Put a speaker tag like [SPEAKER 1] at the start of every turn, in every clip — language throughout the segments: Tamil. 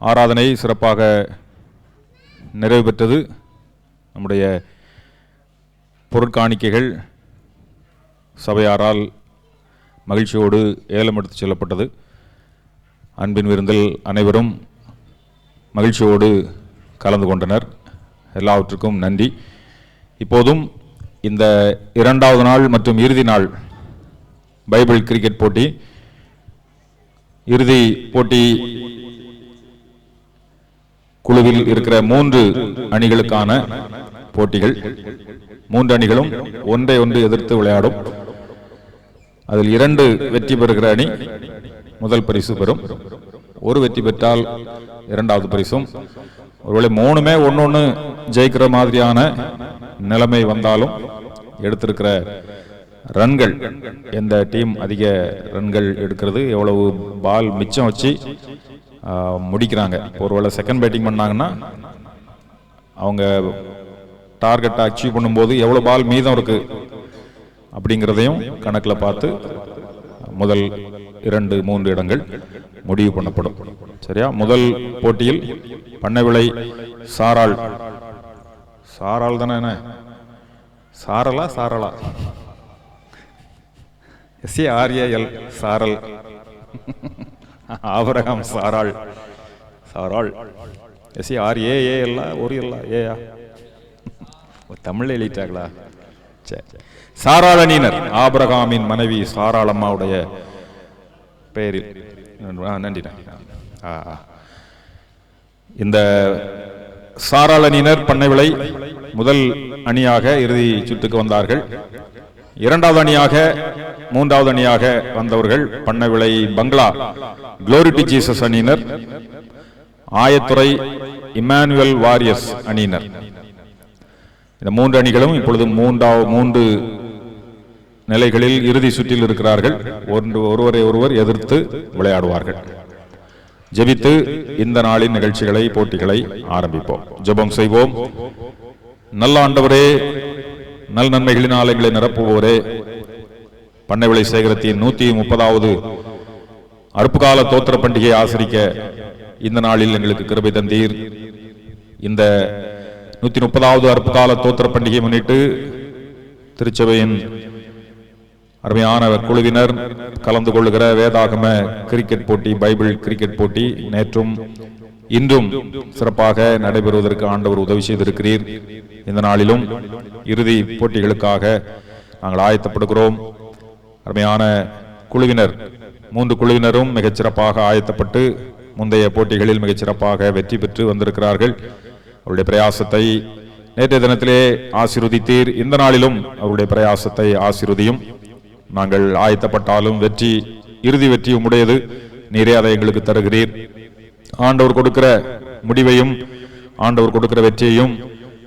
[SPEAKER 1] ஆராதனை சிறப்பாக நிறைவு பெற்றது. நம்முடைய பொருட்காணிக்கைகள் சபையாரால் மகிழ்ச்சியோடு ஏலம் எடுத்துச் செல்லப்பட்டது. அன்பின் விருந்தில் அனைவரும் மகிழ்ச்சியோடு கலந்து கொண்டனர். எல்லாவற்றுக்கும் நன்றி. இப்போதும் இந்த இரண்டாவது நாள் மற்றும் இறுதி நாள் பைபிள் கிரிக்கெட் போட்டி, இறுதி போட்டி குழுவில் இருக்கிற 3 அணிகளுக்கான போட்டிகள். 3 அணிகளும் ஒன்றை ஒன்று எதிர்த்து விளையாடும். அதில் 2 வெற்றி பெறுகிற அணி முதல் பரிசு பெறும். 1 வெற்றி பெற்றால் 2வது பரிசும். ஒருவேளை 3மே ஒன்னொன்னு ஜெயிக்கிற மாதிரியான நிலைமை வந்தாலும் எடுத்திருக்கிற ரன்கள், எந்த டீம் அதிக ரன்கள் எடுக்கிறது, எவ்வளவு பால் மிச்சம் வச்சு முடிக்கிறாங்க. ஒருவேளை செகண்ட் பேட்டிங் பண்ணாங்கன்னா அவங்க டார்கெட்டை அச்சீவ் பண்ணும்போது எவ்வளோ பால் மீதம் இருக்கு அப்படிங்கிறதையும் கணக்கில் பார்த்து முதல் 2-3 இடங்கள் முடிவு பண்ணப்படும். சரியா? முதல் போட்டியில் பண்ணைவிளை சாராள் தானே, என்ன சாரலா SARAL சாரல், ஆபிரகாம் சாராள் SARAAL ஒரு ஏயா தமிழ்ல எழுதிட்டாங்களா? சாராள் அணியினர் ஆபிரகாமின் மனைவி சாராள் அம்மாவுடைய பெயரில். நன்றி. இந்த சாராள் அணியினர் பண்ணைவிளை முதல் அணியாக இறுதி சுற்றுக்கு வந்தார்கள். 2வது அணியாக 3வது அணியாக வந்தவர்கள் பண்ணைவிளை பங்களா குளோரி டு ஜீசஸ் அணியினர், ஆயத்துறை இம்மானுவேல் வாரியர்ஸ் அணியினர். இந்த 3 அணிகளும் இப்பொழுது 3 நிலைகளில் இறுதி சுற்றில் இருக்கிறார்கள். ஒருவரை ஒருவர் எதிர்த்து விளையாடுவார்கள். ஜெபித்து இந்த நாளின் நிகழ்ச்சிகளை, போட்டிகளை ஆரம்பிப்போம். ஜெபம் செய்வோம். நல்ல ஆண்டவரே, நல் நன்மைகளினால் எங்களை நிரப்புவோரே, பண்ணைவிளை சேகரத்தின் 130வது அறுப்புக்கால தோத்திர பண்டிகையை ஆசரிக்க இந்த நாளில் எங்களுக்கு கிருபை தந்தீர். இந்த 130வது அறுப்புக்கால தோத்திர பண்டிகையை முன்னிட்டு திருச்சபையின் அருமையான குழுவினர் கலந்து கொள்ளுகிற வேதாகம கிரிக்கெட் போட்டி, பைபிள் கிரிக்கெட் போட்டி நேற்றும் இன்றும் சிறப்பாக நடைபெறுவதற்கு ஆண்டவர் உதவி செய்திருக்கிறீர். இந்த நாளிலும் இறுதி போட்டிகளுக்காக நாங்கள் ஆயத்தப்படுகிறோம். அருமையான குழுவினர் 3 குழுவினரும் மிகச்சிறப்பாக ஆயத்தப்பட்டு முந்தைய போட்டிகளில் மிகச்சிறப்பாக வெற்றி பெற்று வந்திருக்கிறார்கள். அவருடைய பிரயாசத்தை நேற்றைய தினத்திலே ஆசீர்வதித்தீர். இந்த நாளிலும் அவருடைய பிரயாசத்தை ஆசீர்வதியும். நாங்கள் ஆயத்தப்பட்டாலும் இறுதி வெற்றி உம்முடையது. நீரே அதை எங்களுக்கு தருகிறீர். ஆண்டவர் கொடுக்கிற முடிவையும் ஆண்டவர் கொடுக்கிற வெற்றியையும்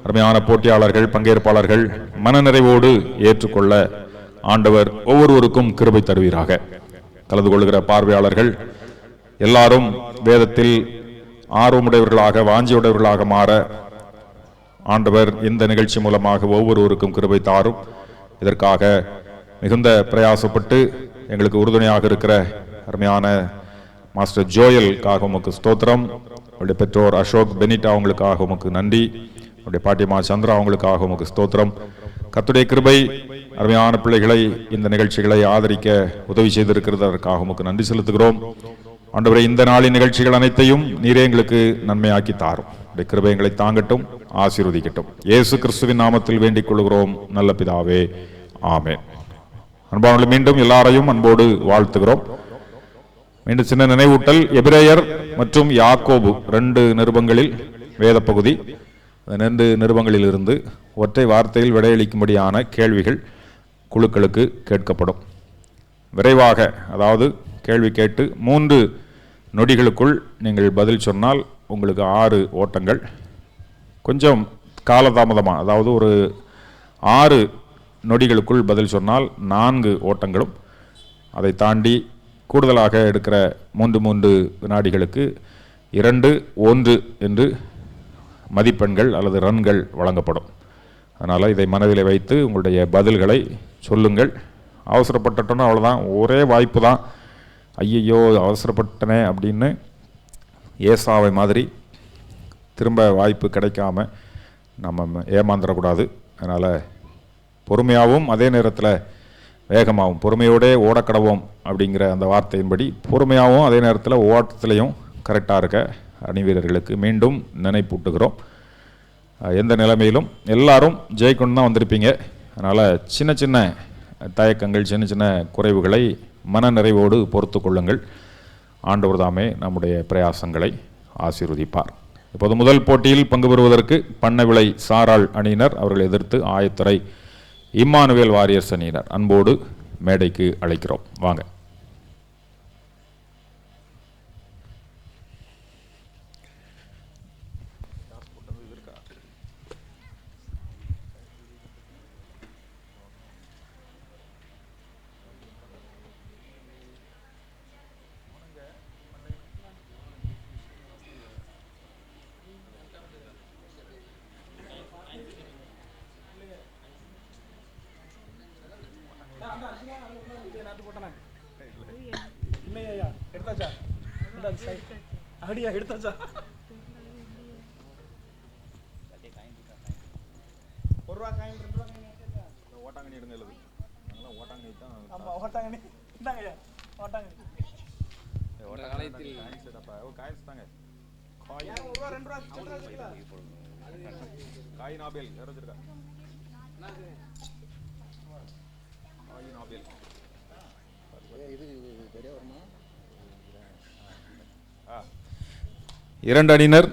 [SPEAKER 1] அருமையான போட்டியாளர்கள், பங்கேற்பாளர்கள் மனநிறைவோடு ஏற்றுக்கொள்ள ஆண்டவர் ஒவ்வொருவருக்கும் கிருபை தருவீராக. கலந்து கொள்கிற பார்வையாளர்கள் எல்லாரும் வேதத்தில் ஆர்வமுடையவர்களாக, வாஞ்சியுடையவர்களாக மாற ஆண்டவர் இந்த நிகழ்ச்சி மூலமாக ஒவ்வொருவருக்கும் கிருபை தாரும். இதற்காக மிகுந்த பிரயாசப்பட்டு எங்களுக்கு உறுதுணையாக இருக்கிற அருமையான மாஸ்டர் ஜோயலுக்காக உமக்கு ஸ்தோத்திரம். அவருடைய பெற்றோர் அசோக் பெனிட்டா அவங்களுக்காக உமக்கு நன்றி. அவருடைய பாட்டியம்மா சந்திரா அவங்களுக்காக உமக்கு ஸ்தோத்திரம். கர்த்தருடைய கிருபை அருமையான பிள்ளைகளை, இந்த நிகழ்ச்சிகளை ஆதரிக்க உதவி செய்திருக்கிறதற்காக உமக்கு நன்றி செலுத்துகிறோம். ஆண்டவரே, இந்த நாளின் நிகழ்ச்சிகள் அனைத்தையும் நீரே எங்களுக்கு நன்மையாக்கி தாரும். உடைய கிருபை எங்களை தாங்கட்டும், ஆசீர்வதிக்கட்டும். இயேசு கிறிஸ்துவின் நாமத்தில் வேண்டிக் கொள்கிறோம் நல்ல பிதாவே, ஆமென். அன்பானவர்களே, மீண்டும் எல்லாரையும் அன்போடு வாழ்த்துகிறோம். மீண்டும் சின்ன நினைவூட்டல். எபிரேயர் மற்றும் யாக்கோபு 2 நிருபங்களில் வேத பகுதி, 2 நிருபங்களில் இருந்து ஒற்றை வார்த்தையில் விடையளிக்கும்படியான கேள்விகள் குழுக்களுக்கு கேட்கப்படும். விரைவாக, அதாவது கேள்வி கேட்டு 3 நொடிகளுக்குள் நீங்கள் பதில் சொன்னால் உங்களுக்கு 6 ஓட்டங்கள். கொஞ்சம் காலதாமதமாக, அதாவது ஒரு 6 நொடிகளுக்குள் பதில் சொன்னால் 4 ஓட்டங்களும், அதை தாண்டி கூடுதலாக எடுக்கிற 3 வினாடிகளுக்கு 2, 1 என்று மதிப்பெண்கள் அல்லது ரன்கள் வழங்கப்படும். அதனால் இதை மனதில் வைத்து உங்களுடைய பதில்களை சொல்லுங்கள். அவசரப்பட்டுட்டோன்னா அவ்வளோதான், ஒரே வாய்ப்பு தான். ஐயையோ அவசரப்பட்டனே அப்படின்னு ஏசாவை மாதிரி திரும்ப வாய்ப்பு கிடைக்காம நம்ம ஏமாந்துடக்கூடாது. அதனால் பொறுமையாகவும் அதே நேரத்தில் வேகமாகவும், பொறுமையோடே ஓடக்கடவோம் அப்படிங்கிற அந்த வார்த்தையின்படி பொறுமையாகவும் அதே நேரத்தில் ஓட்டத்திலையும் கரெக்டாக இருக்க அணி வீரர்களுக்கு மீண்டும் நினைப்பூட்டுகிறோம். எந்த நிலைமையிலும் எல்லாரும் ஜெயிக்கணும் தான் வந்திருப்பீங்க. அதனால் சின்ன சின்ன தயக்கங்கள், சின்ன சின்ன குறைவுகளை மன நிறைவோடு பொறுத்து கொள்ளுங்கள். ஆண்டவர் தாமே நம்முடைய பிரயாசங்களை ஆசீர்வதிப்பார். இப்போது முதல் போட்டியில் பங்கு பெறுவதற்கு பண்ணவிளை சாராள் அணியினர் அவர்கள் எதிர்த்து ஆயத்துறை இம்மானுவேல் வாரியர்ஸ் அணியினர் அன்போடு மேடைக்கு அழைக்கிறோம். வாங்க. இரண்டு அணியினர்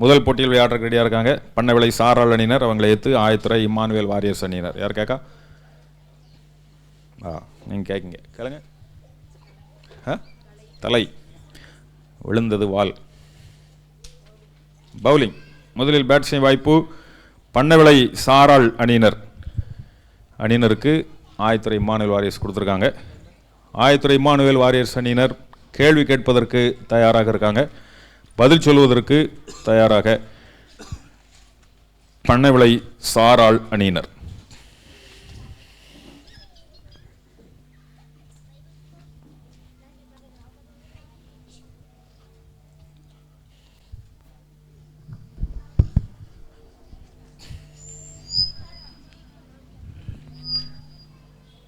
[SPEAKER 1] முதல் போட்டியில் விளையாட ரெடியாக இருக்காங்க. பண்ணவிளை சாராள் அணியினர் அவங்களை ஏற்று ஆயத்துறை இம்மானுவேல் வாரியர்ஸ் அணியினர். யார் கேட்கா? நீங்கள் கேட்குங்க, கேளுங்க. தலை விழுந்தது வால். பவுலிங் முதலில் பேட் செய்யும் வாய்ப்பு பண்ணவிளை சாராள் அணியினருக்கு ஆயத்துறை இம்மானுவேல் வாரியர்ஸ் கொடுத்துருக்காங்க. ஆயத்துறை இம்மானுவேல் வாரியர்ஸ் அணியினர் கேள்வி கேட்பதற்கு தயாராக இருக்காங்க. பதில் சொல்வதற்கு தயாராக பண்ணவிளை சாராள் அணியினர்.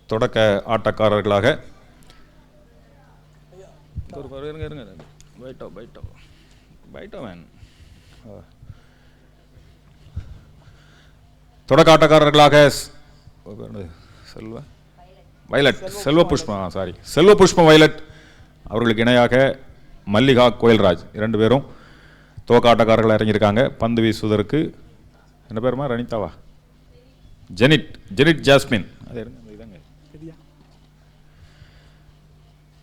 [SPEAKER 1] தொடக்க ஆட்டக்காரர்களாக தொடக்க ஆட்டக்காரர்களாக செல்வ புஷ்பம் வயலட் அவர்களுக்கு இணையாக மல்லிகா கோயில்ராஜ் இரண்டு பேரும் துவக்க ஆட்டக்காரர்கள் இறங்கியிருக்காங்க. பந்து வீசுவதற்கு என்ன பேருமா? ரணிதாவா? ஜெனிட் ஜாஸ்மின்.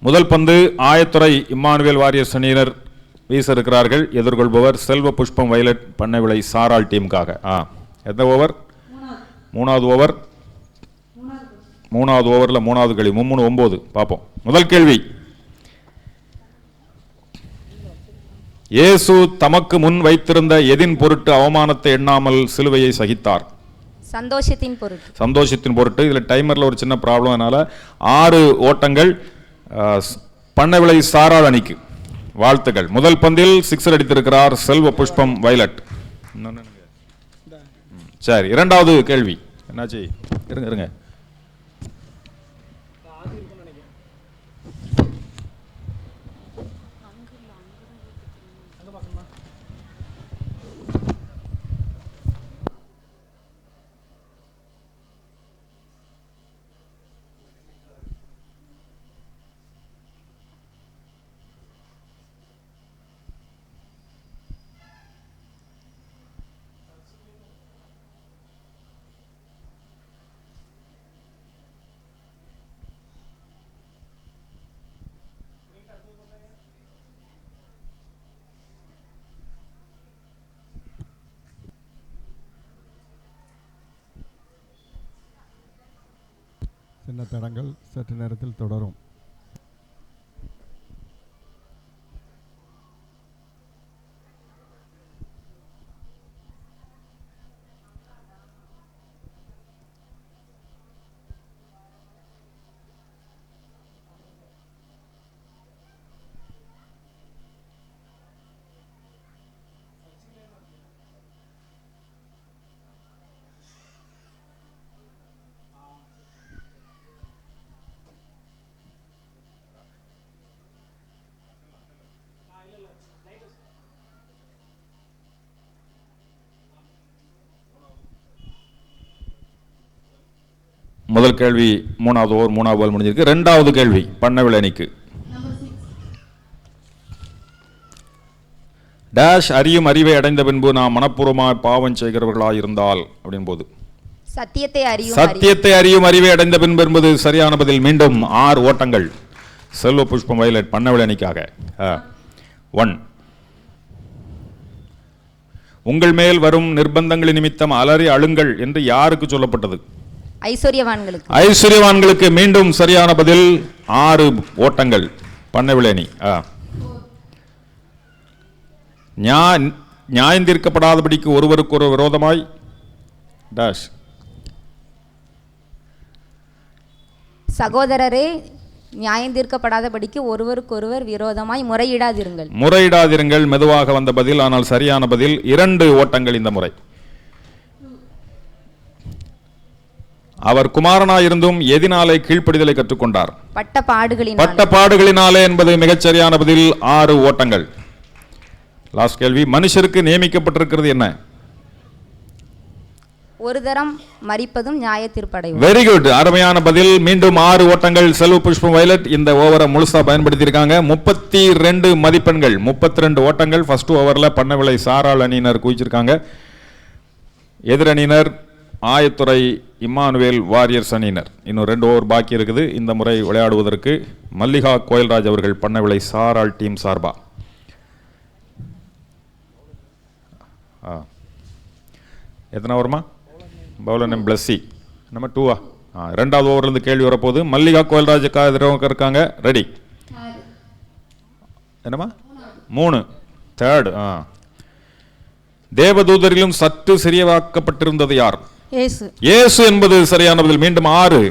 [SPEAKER 1] முதல் பந்து ஆயத்துறை இம்மானுவேல் வாரியர்ஸ் அணியினர் வீச இருக்கிறார்கள். எதிர்கொள்பவர் செல்வ புஷ்பம் வயலட் பண்ணவிளை சாராள் டீமுக்காக. எந்த ஓவர்? மூணாவது ஓவர். மூணாவது ஓவரில் மூணாவது கேள்வி 3-9 பார்ப்போம். முதல் கேள்வி, இயேசு தமக்கு முன் வைத்திருந்த எதின் பொருட்டு அவமானத்தை எண்ணாமல் சிலுவையை சகித்தார்? சந்தோஷத்தின் பொருட்டு. இதில் டைமரில் ஒரு சின்ன ப்ராப்ளம், அதனால 6 ஓட்டங்கள் பண்ணவிளை சாராள் அணிக்கு. வாழ்த்துக்கள். முதல் பந்தில் 6 அடித்திருக்கிறார் செல்வ புஷ்பம் வயலட். சரி, இரண்டாவது கேள்வி. என்னாச்சு? இருங்க.
[SPEAKER 2] சின்ன தடங்கள் சற்று நேரத்தில் தொடரும்.
[SPEAKER 1] முதல் கேள்வி 3வது ஓவர் 3வது பால் முடிஞ்சிருக்கு. 2வது கேள்வி பண்ணவில்லை அணிக்கு. டேஷ் அறியும் அறிவை அடைந்த பின்பு நாம் மனப்பூர்வமாய் பாவம் செய்கிறவர்களாக இருந்தால் அப்படின் போது
[SPEAKER 3] சத்தியத்தை
[SPEAKER 1] அறியும் அறிவை அடைந்த பின்பு என்பது சரியான பதில். மீண்டும் 6 ஓட்டங்கள் செல்வ புஷ்பம் வயலட் பண்ணவில்லை அணிக்காக. 1. உங்கள் மேல் வரும் நிர்பந்தங்களின் நிமித்தம் அலறி அழுங்கள் என்று யாருக்கு சொல்லப்பட்டது? ஐஸ்வர்யவான்களுக்கு. மீண்டும் சரியான பதில். 6 ஓட்டங்கள் பண்ணவில்லை அணி. நியாயந்தீர்க்கப்படாதபடிக்கு ஒருவருக்கு ஒரு விரோதமாய் டேஷ்.
[SPEAKER 3] சகோதரரே, நியாயந்தீர்க்கப்படாதபடிக்கு ஒருவருக்கொருவர் விரோதமாய்
[SPEAKER 1] முறையிடாதிருங்கள். மெதுவாக வந்த பதில், ஆனால் சரியான பதில். 2 ஓட்டங்கள் இந்த முறை. அவர் குமாரனாயிருந்தும் எதினாலே கீழ்ப்படிதலை கற்றுக்கொண்டார்? பட்ட பாடுகளினாலே என்பது மிகச்சரியான பதில். 6 ஓட்டங்கள். லாஸ்ட் கேள்வி. மனுஷருக்கு நியமிக்கப்பட்டிருக்கிறது என்ன?
[SPEAKER 3] ஒரு தரம் மரிப்பதும் நியாய தீர்ப்படையும்.
[SPEAKER 1] வெரி குட், அருமையான பதில். மீண்டும் 6 ஓட்டங்கள் செல்வ புஷ்பம் வயலட் இந்த ஓவரை முழுசா பயன்படுத்தியிருக்காங்க. 32 மதிப்பெண்கள், 32 ஓட்டங்கள். ஃபர்ஸ்ட் ஓவர்ல பண்ணவில்லை சாராள் அணியினர் குவிச்சிருக்காங்க. எதிரணியினர் ஆயத்துறை இம்மானுவேல் வாரியர்ஸ் அணியினர். இன்னும் 2 ஓவர் பாக்கி இருக்குது. இந்த முறை விளையாடுவதற்கு மல்லிகா கோயல்ராஜ் அவர்கள் பண்ணவில்லை சாராள் டீம் சார்பா. எத்தனை ஓவருமா? Bowler name Blessy. நம்ம 2வா? 2வது ஓவர்லேருந்து கேள்வி வரப்போகுது. மல்லிகா கோயல்ராஜுக்காக எதிர்க்க இருக்காங்க. ரெடி? என்னம்மா? 3. தேர்ட். தேவதூதரிலும் சற்று சிறியவாக்கப்பட்டிருந்தது யார்? இயேசு என்பது சரியான பதில். மீண்டும் 6.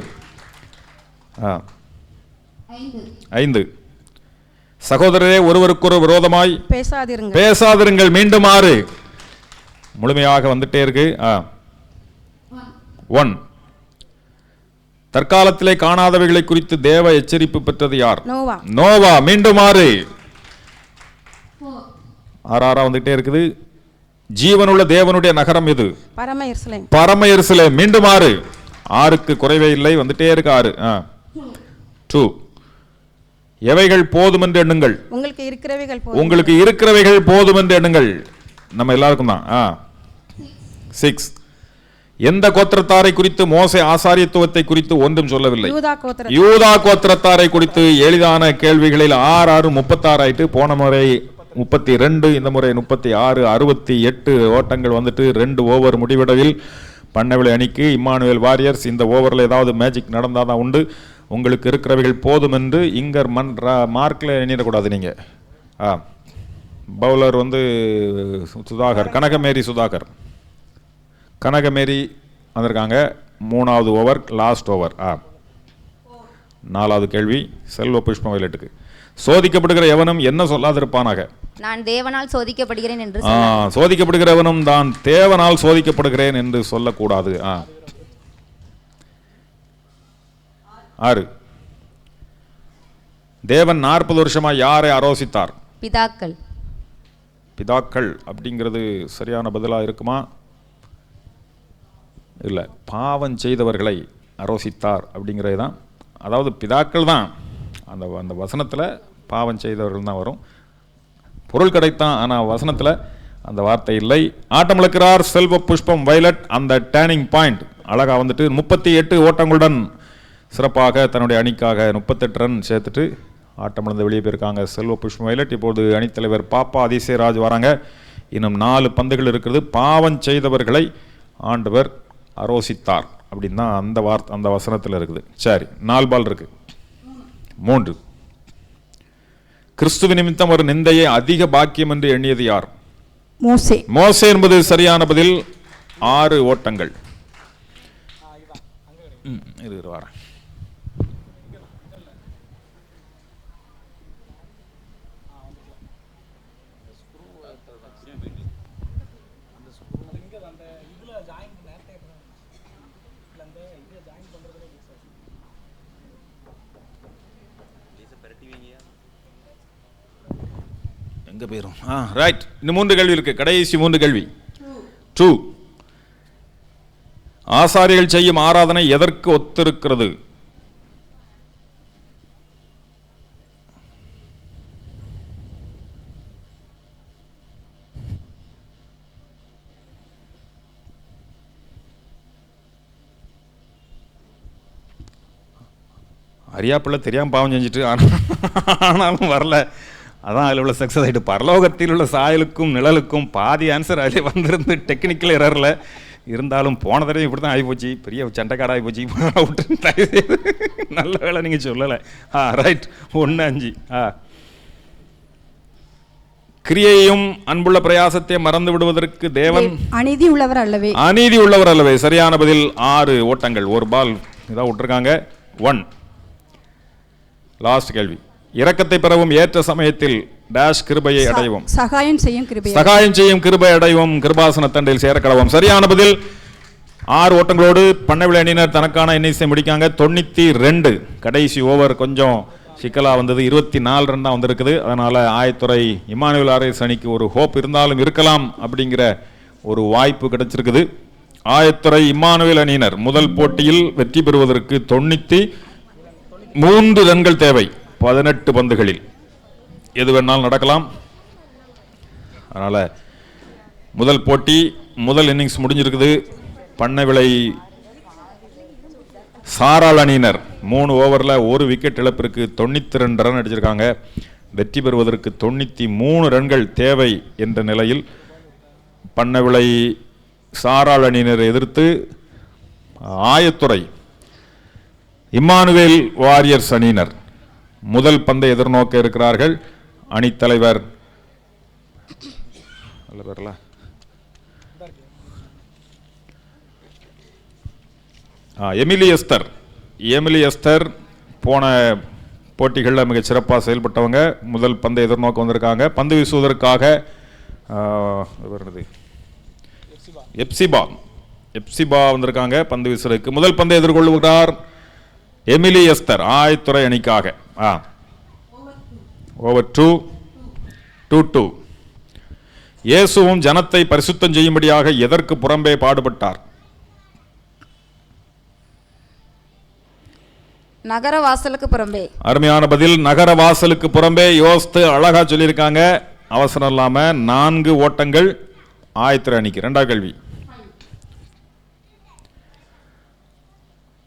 [SPEAKER 1] 5. சகோதரரே, ஒருவருக்கொரு விரோதமாய் பேசாதிருங்கள். மீண்டும் 6. முழுமையாக வந்துட்டே இருக்கு. 1. தற்காலத்திலே காணாதவைகளை குறித்து தேவ எச்சரிப்பு பெற்றது யார்? நோவா. மீண்டும் 6. 6 வந்துட்டே இருக்குது. ஜீவனுள்ள தேவனுடைய நகரம் எது? பரம எருசலேம். மீண்டும் 6. 6க்கு குறைவே இல்லை, வந்துட்டே இருக்கு. 6. 2. எவைகள் போதும் என்று எண்ணுங்கள். உங்களுக்கு இருக்கிறவைகள் போதும் என்று எண்ணுங்கள். நம்ம எல்லாருக்கும் தான். 6. எந்த கோத்திரத்தாரை குறித்து மோசே ஆசாரியத்துவத்தை குறித்து ஒன்றும் சொல்லவில்லை? யூதா கோத்திரத்தாரை குறித்து. எளிதான கேள்விகளில் 6 36 ஆயிட்டு. போன முறை 32, இந்த முறை 36. 68 ஓட்டங்கள் வந்துட்டு 2 ஓவர் முடிவிடவில் பண்ணவில்லை அணிக்கு. இம்மானுவேல் வாரியர்ஸ். இந்த ஓவரில் ஏதாவது மேஜிக் நடந்தால் தான் உண்டு. உங்களுக்கு இருக்கிறவைகள் போதும் என்று இங்கர் மார்க்கில் எண்ணிடக்கூடாது நீங்கள். பவுலர் சுதாகர், கனகமேரி சுதாகர். கனகமேரி வந்திருக்காங்க. 3வது ஓவர், லாஸ்ட் ஓவர். 4வது கேள்வி செல்வ புஷ்பம் வயலட்டுக்கு. சோதிக்கப்படுகிற எவனும் என்ன சொல்லாதிருப்பானாக?
[SPEAKER 3] நான் தேவனால் சோதிக்கப்படுகிறேன் என்று.
[SPEAKER 1] சோதிக்கப்படுகிறவனும் தான் தேவனால் சோதிக்கப்படுகிறேன் என்று சொல்லக்கூடாது. 6. தேவன் 40 வருஷமா யாரை ஆரோசித்தார்? பிதாக்கள் அப்படிங்கிறது சரியான பதிலாக இருக்குமா? இல்லை, பாவம் செய்தவர்களை ஆரோசித்தார் அப்படிங்கிறது தான். அதாவது பிதாக்கள் தான். அந்த வசனத்தில் பாவம் செய்தவர்கள் தான் வரும். பொருள் கிடைத்தான், ஆனால் வசனத்தில் அந்த வார்த்தை இல்லை. ஆட்டமிழக்கிறார் செல்வ புஷ்பம் வயலட். அந்த டேர்னிங் பாயிண்ட் அழகாக வந்துட்டு 38 ஓட்டங்களுடன் சிறப்பாக தன்னுடைய அணிக்காக 38 ரன் சேர்த்துட்டு ஆட்டமிழந்து வெளியே போயிருக்காங்க செல்வ புஷ்பம் வயலட். இப்போது அணித்தலைவர் பாப்பா அதிசயராஜ் வராங்க. இன்னும் 4 பந்துகள் இருக்கிறது. பாவம் செய்தவர்களை ஆண்டவர் ஆரோசித்தார் அப்படின்னு தான் அந்த வசனத்தில் இருக்குது. சரி, 4 பால் இருக்கு. 3. கிறிஸ்துவ நிமித்தம் ஒரு நிந்தையை அதிக பாக்கியம் என்று எண்ணியது யார்? மோசே என்பது சரியான பதில். 6 ஓட்டங்கள். வரேன். எங்க போயிரும்? ரைட். இன்னும் 3 கேள்வி இருக்கு. கடைசி 3 கேள்வி. 2. ஆசாரியர்கள் செய்யும் ஆராதனை எதற்கு ஒத்திருக்கிறது? அரியாப்பிள்ளை தெரியாமல் பாவம் செஞ்சுட்டு ஆனாலும் வரல. அதான் அதில் உள்ள சக்ஸஸ் ஆகிட்டு. பரலோகத்தில் உள்ள சாயலுக்கும் நிழலுக்கும் பாதி ஆன்சர் அதில் வந்திருந்து டெக்னிக்கல் எரரில் இருந்தாலும் போன தடவை இப்படி தான் ஆகிப்போச்சு. பெரிய சண்டைக்காடாக ஆகிப்போச்சு. விட்டு நல்ல வேலை நீங்கள் சொல்லலை. ரைட். 1-5. கிரியையும் அன்புள்ள பிரயாசத்தை மறந்து விடுவதற்கு தேவன்
[SPEAKER 4] அநீதி உள்ளவர் அல்லவே.
[SPEAKER 1] அநீதி உள்ளவர் அல்லவே. சரியான பதில். 6 ஓட்டங்கள். ஒரு பால் இதாக விட்டுருக்காங்க. 1. லாஸ்ட் கேள்வி. இரக்கத்தை பெறவும் ஏற்ற சமயத்தில் டேஷ் கிருபையை அடைவோம்.
[SPEAKER 4] சகாயம் செய்யும் கிருபை.
[SPEAKER 1] சகாயம் செய்யும் கிருபை அடைவோம். கிருபாசன தண்டில் சேரக்கடவோம். சரியான பதில். 6 ஓட்டங்களோடு பண்ணைவிளை அணியினர் தனக்கான இன்னிங்ஸை முடிக்காங்க. 92. கடைசி ஓவர் கொஞ்சம் சிக்கலா வந்தது. 24 ரன் தான் வந்திருக்குது. அதனால ஆயத்துறை இம்மானுவேல் ஆர்எஸ் அணிக்கு ஒரு ஹோப் இருந்தாலும் இருக்கலாம் அப்படிங்கிற ஒரு வாய்ப்பு கிடைச்சிருக்குது. ஆயத்துறை இம்மானுவேல் அணியினர் முதல் போட்டியில் வெற்றி பெறுவதற்கு 93 ரன்கள் தேவை. 18 பந்துகளில் எது வேணாலும் நடக்கலாம். அதனால முதல் போட்டி முதல் இன்னிங்ஸ் முடிஞ்சிருக்குது. பண்ணைவிளை சாராள் அணியினர் 3 ஓவரில் 1 விக்கெட் இழப்பிற்கு 92 ரன் அடிச்சிருக்காங்க. வெற்றி பெறுவதற்கு 93 ரன்கள் தேவை என்ற நிலையில் பண்ணைவிளை சாராள் அணியினரை எதிர்த்து ஆயத்துறை இம்மானுவேல் வாரியர்ஸ் அணியினர் முதல் பந்தை எதிர்நோக்க இருக்கிறார்கள். அணித்தலைவர் எமிலி எஸ்தர் போன போட்டிகளில் மிகச் சிறப்பாக செயல்பட்டவங்க. முதல் பந்தை எதிர்நோக்க வந்திருக்காங்க. பந்து வீசுவதற்காக எப்சிபா வந்திருக்காங்க. பந்து வீசுவதற்கு முதல் பந்தை எதிர்கொள்கிறார் எமிலி எஸ்தர் ஆயத்துறை அணிக்காக. ஓவர் 2. இயேசுவும் ஜனத்தை பரிசுத்தம் செய்யும்படியாக எதற்கு புறம்பே பாடுபட்டார்?
[SPEAKER 3] நகர வாசலுக்கு புறம்பே.
[SPEAKER 1] அருமையான பதில். நகர வாசலுக்கு புறம்பே. யோசித்து அழகா சொல்லியிருக்காங்க. அவசரம் இல்லாம 4 ஓட்டங்கள் ஆயத்துறை அணிக்கு. 2வது கேள்வி.